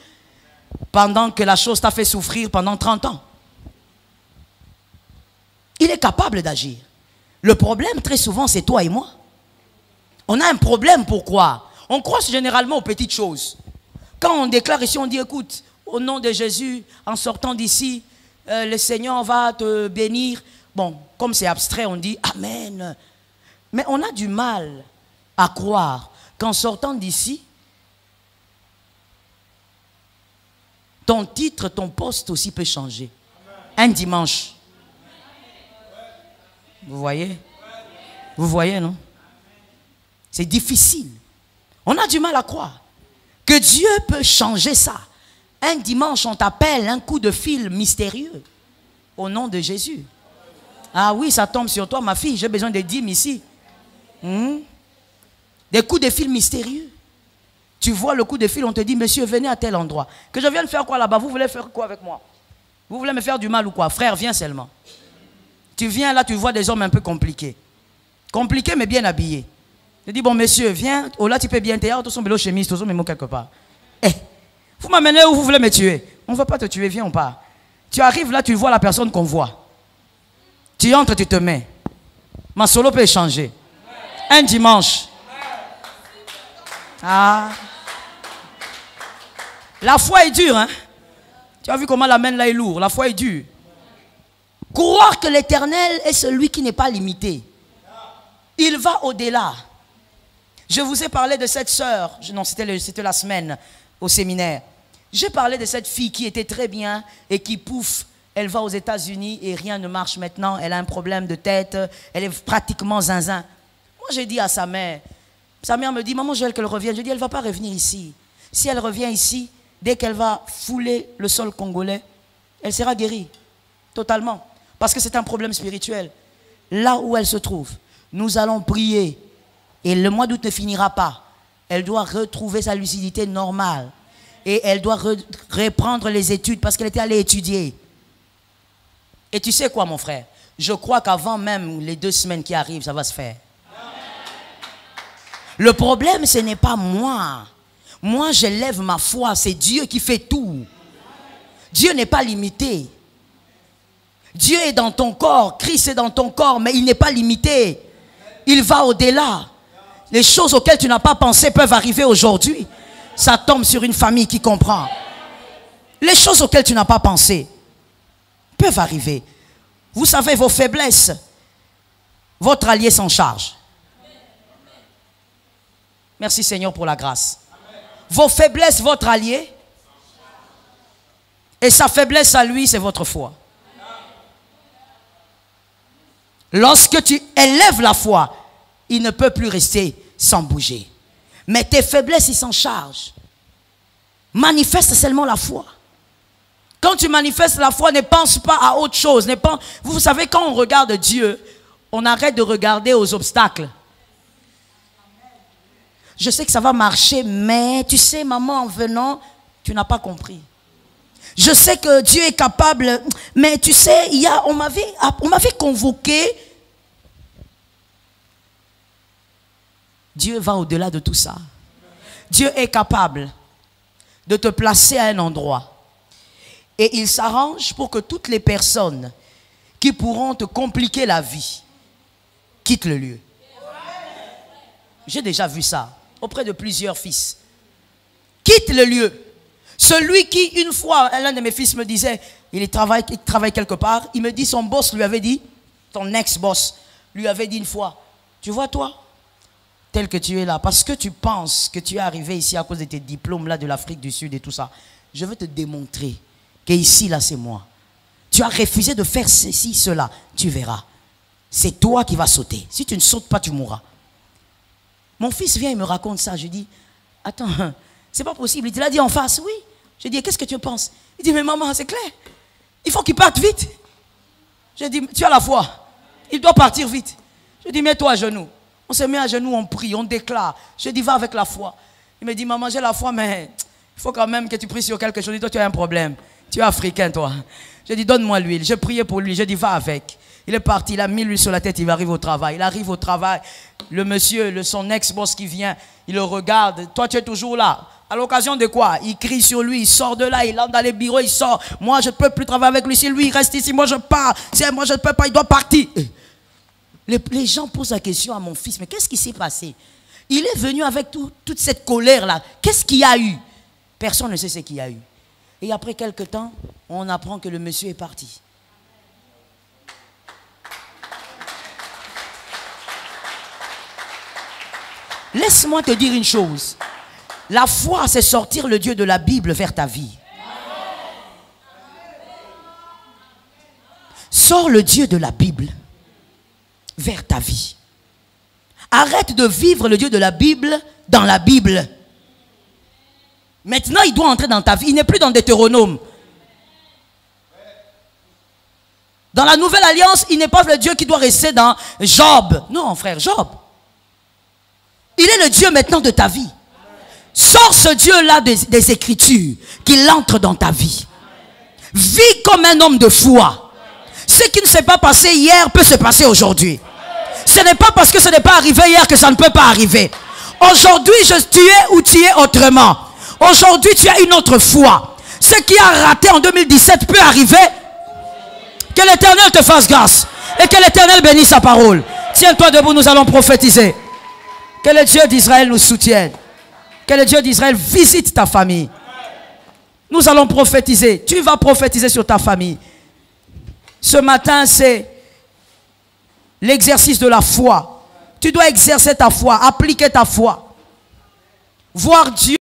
pendant que la chose t'a fait souffrir pendant 30 ans. Il est capable d'agir. Le problème, très souvent, c'est toi et moi. On a un problème, pourquoi? On croit généralement aux petites choses. Quand on déclare ici, on dit, écoute, au nom de Jésus, en sortant d'ici, le Seigneur va te bénir. Bon, comme c'est abstrait, on dit Amen. Mais on a du mal à croire qu'en sortant d'ici, ton titre, ton poste aussi peut changer. Un dimanche. Vous voyez? Vous voyez, non? C'est difficile. On a du mal à croire que Dieu peut changer ça. Un dimanche, on t'appelle un coup de fil mystérieux. Au nom de Jésus. Ah oui, ça tombe sur toi, ma fille. J'ai besoin de dîmes ici. Des coups de fil mystérieux. Tu vois le coup de fil, on te dit, monsieur, venez à tel endroit. Que je vienne faire quoi là-bas? Vous voulez faire quoi avec moi? Vous voulez me faire du mal ou quoi? Frère, viens seulement. Tu viens là, tu vois des hommes un peu compliqués. Compliqués, mais bien habillés. Je dis, bon, monsieur, viens. Oh là, tu peux bien t'aider. Tous sont bélo chemise, tous sont mémo quelque part. Eh, vous m'amenez où vous voulez me tuer? On ne va pas te tuer, viens, on part. Tu arrives là, tu vois la personne qu'on voit. Tu entres, tu te mets. Ma solo peut changer. Un dimanche. Ah. La foi est dure, hein? Tu as vu comment la main là est lourde. La foi est dure. Croire que l'Éternel est celui qui n'est pas limité. Il va au-delà. Je vous ai parlé de cette sœur. Non, c'était la semaine au séminaire. J'ai parlé de cette fille qui était très bien et qui, pouf, elle va aux États-Unis et rien ne marche maintenant. Elle a un problème de tête. Elle est pratiquement zinzin. Moi, j'ai dit à sa mère me dit, maman, je veux qu'elle revienne. Je dis, elle ne va pas revenir ici. Si elle revient ici, dès qu'elle va fouler le sol congolais, elle sera guérie. Totalement. Parce que c'est un problème spirituel. Là où elle se trouve, nous allons prier. Et le mois d'août ne finira pas. Elle doit retrouver sa lucidité normale. Et elle doit reprendre les études parce qu'elle était allée étudier. Et tu sais quoi, mon frère? Je crois qu'avant même les 2 semaines qui arrivent, ça va se faire. Le problème, ce n'est pas moi. Moi, j'élève ma foi. C'est Dieu qui fait tout. Dieu n'est pas limité. Dieu est dans ton corps. Christ est dans ton corps, mais il n'est pas limité. Il va au-delà. Les choses auxquelles tu n'as pas pensé peuvent arriver aujourd'hui. Ça tombe sur une famille qui comprend. Les choses auxquelles tu n'as pas pensé peuvent arriver. Vous savez, vos faiblesses, votre allié s'en charge. Merci Seigneur pour la grâce. Vos faiblesses, votre allié. Et sa faiblesse à lui, c'est votre foi. Lorsque tu élèves la foi, il ne peut plus rester sans bouger. Mais tes faiblesses, il s'en charge. Manifeste seulement la foi. Quand tu manifestes la foi, ne pense pas à autre chose. Vous savez, quand on regarde Dieu, on arrête de regarder aux obstacles. Je sais que ça va marcher, mais tu sais, maman, en venant, tu n'as pas compris. Je sais que Dieu est capable, mais tu sais, on m'avait convoqué. Dieu va au-delà de tout ça. Dieu est capable de te placer à un endroit. Et il s'arrange pour que toutes les personnes qui pourront te compliquer la vie quittent le lieu. J'ai déjà vu ça auprès de plusieurs fils. Quitte le lieu. Celui qui, une fois, l'un de mes fils me disait, il travaille quelque part, il me dit, son boss lui avait dit, ton ex-boss lui avait dit une fois, tu vois toi, tel que tu es là, parce que tu penses que tu es arrivé ici à cause de tes diplômes là de l'Afrique du Sud et tout ça, je veux te démontrer que ici là c'est moi. Tu as refusé de faire ceci, cela, tu verras. C'est toi qui vas sauter. Si tu ne sautes pas, tu mourras. Mon fils vient, il me raconte ça. Je dis, attends, c'est pas possible. Il te l'a dit en face, oui. Je dis, qu'est-ce que tu penses? Il dit, mais maman, c'est clair. Il faut qu'il parte vite. Je dis, tu as la foi. Il doit partir vite. Je dis, mets-toi à genoux. On se met à genoux, on prie, on déclare. Je dis, va avec la foi. Il me dit, maman, j'ai la foi, mais il faut quand même que tu pries sur quelque chose. Je dis, toi, tu as un problème. Tu es africain, toi. Je dis, donne-moi l'huile. Je priais pour lui. Je dis, va avec. Il est parti, il a mis l'huile sur la tête, il arrive au travail. Il arrive au travail, le monsieur, son ex-boss qui vient, il le regarde. Toi, tu es toujours là. À l'occasion de quoi? Il crie sur lui, il sort de là, il entre dans les bureaux, il sort. Moi, je ne peux plus travailler avec lui. Si lui, il reste ici, moi, je pars. Si moi, je ne peux pas, il doit partir. Les gens posent la question à mon fils, mais qu'est-ce qui s'est passé? Il est venu avec toute cette colère-là. Qu'est-ce qu'il y a eu? Personne ne sait ce qu'il y a eu. Et après quelques temps, on apprend que le monsieur est parti. Laisse-moi te dire une chose. La foi, c'est sortir le Dieu de la Bible vers ta vie. Sors le Dieu de la Bible vers ta vie. Arrête de vivre le Dieu de la Bible dans la Bible. Maintenant, il doit entrer dans ta vie. Il n'est plus dans Deutéronome. Dans la nouvelle alliance, il n'est pas le Dieu qui doit rester dans Job. Non, frère, Job. Il est le Dieu maintenant de ta vie. Sors ce Dieu-là des Écritures, qu'il entre dans ta vie. Vis comme un homme de foi. Ce qui ne s'est pas passé hier peut se passer aujourd'hui. Ce n'est pas parce que ce n'est pas arrivé hier que ça ne peut pas arriver. Aujourd'hui, tu es ou tu es autrement. Aujourd'hui, tu as une autre foi. Ce qui a raté en 2017 peut arriver. Que l'Éternel te fasse grâce. Et que l'Éternel bénisse sa parole. Tiens-toi debout, nous allons prophétiser. Que le Dieu d'Israël nous soutienne. Que le Dieu d'Israël visite ta famille. Nous allons prophétiser. Tu vas prophétiser sur ta famille. Ce matin, c'est l'exercice de la foi. Tu dois exercer ta foi, appliquer ta foi. Voir Dieu.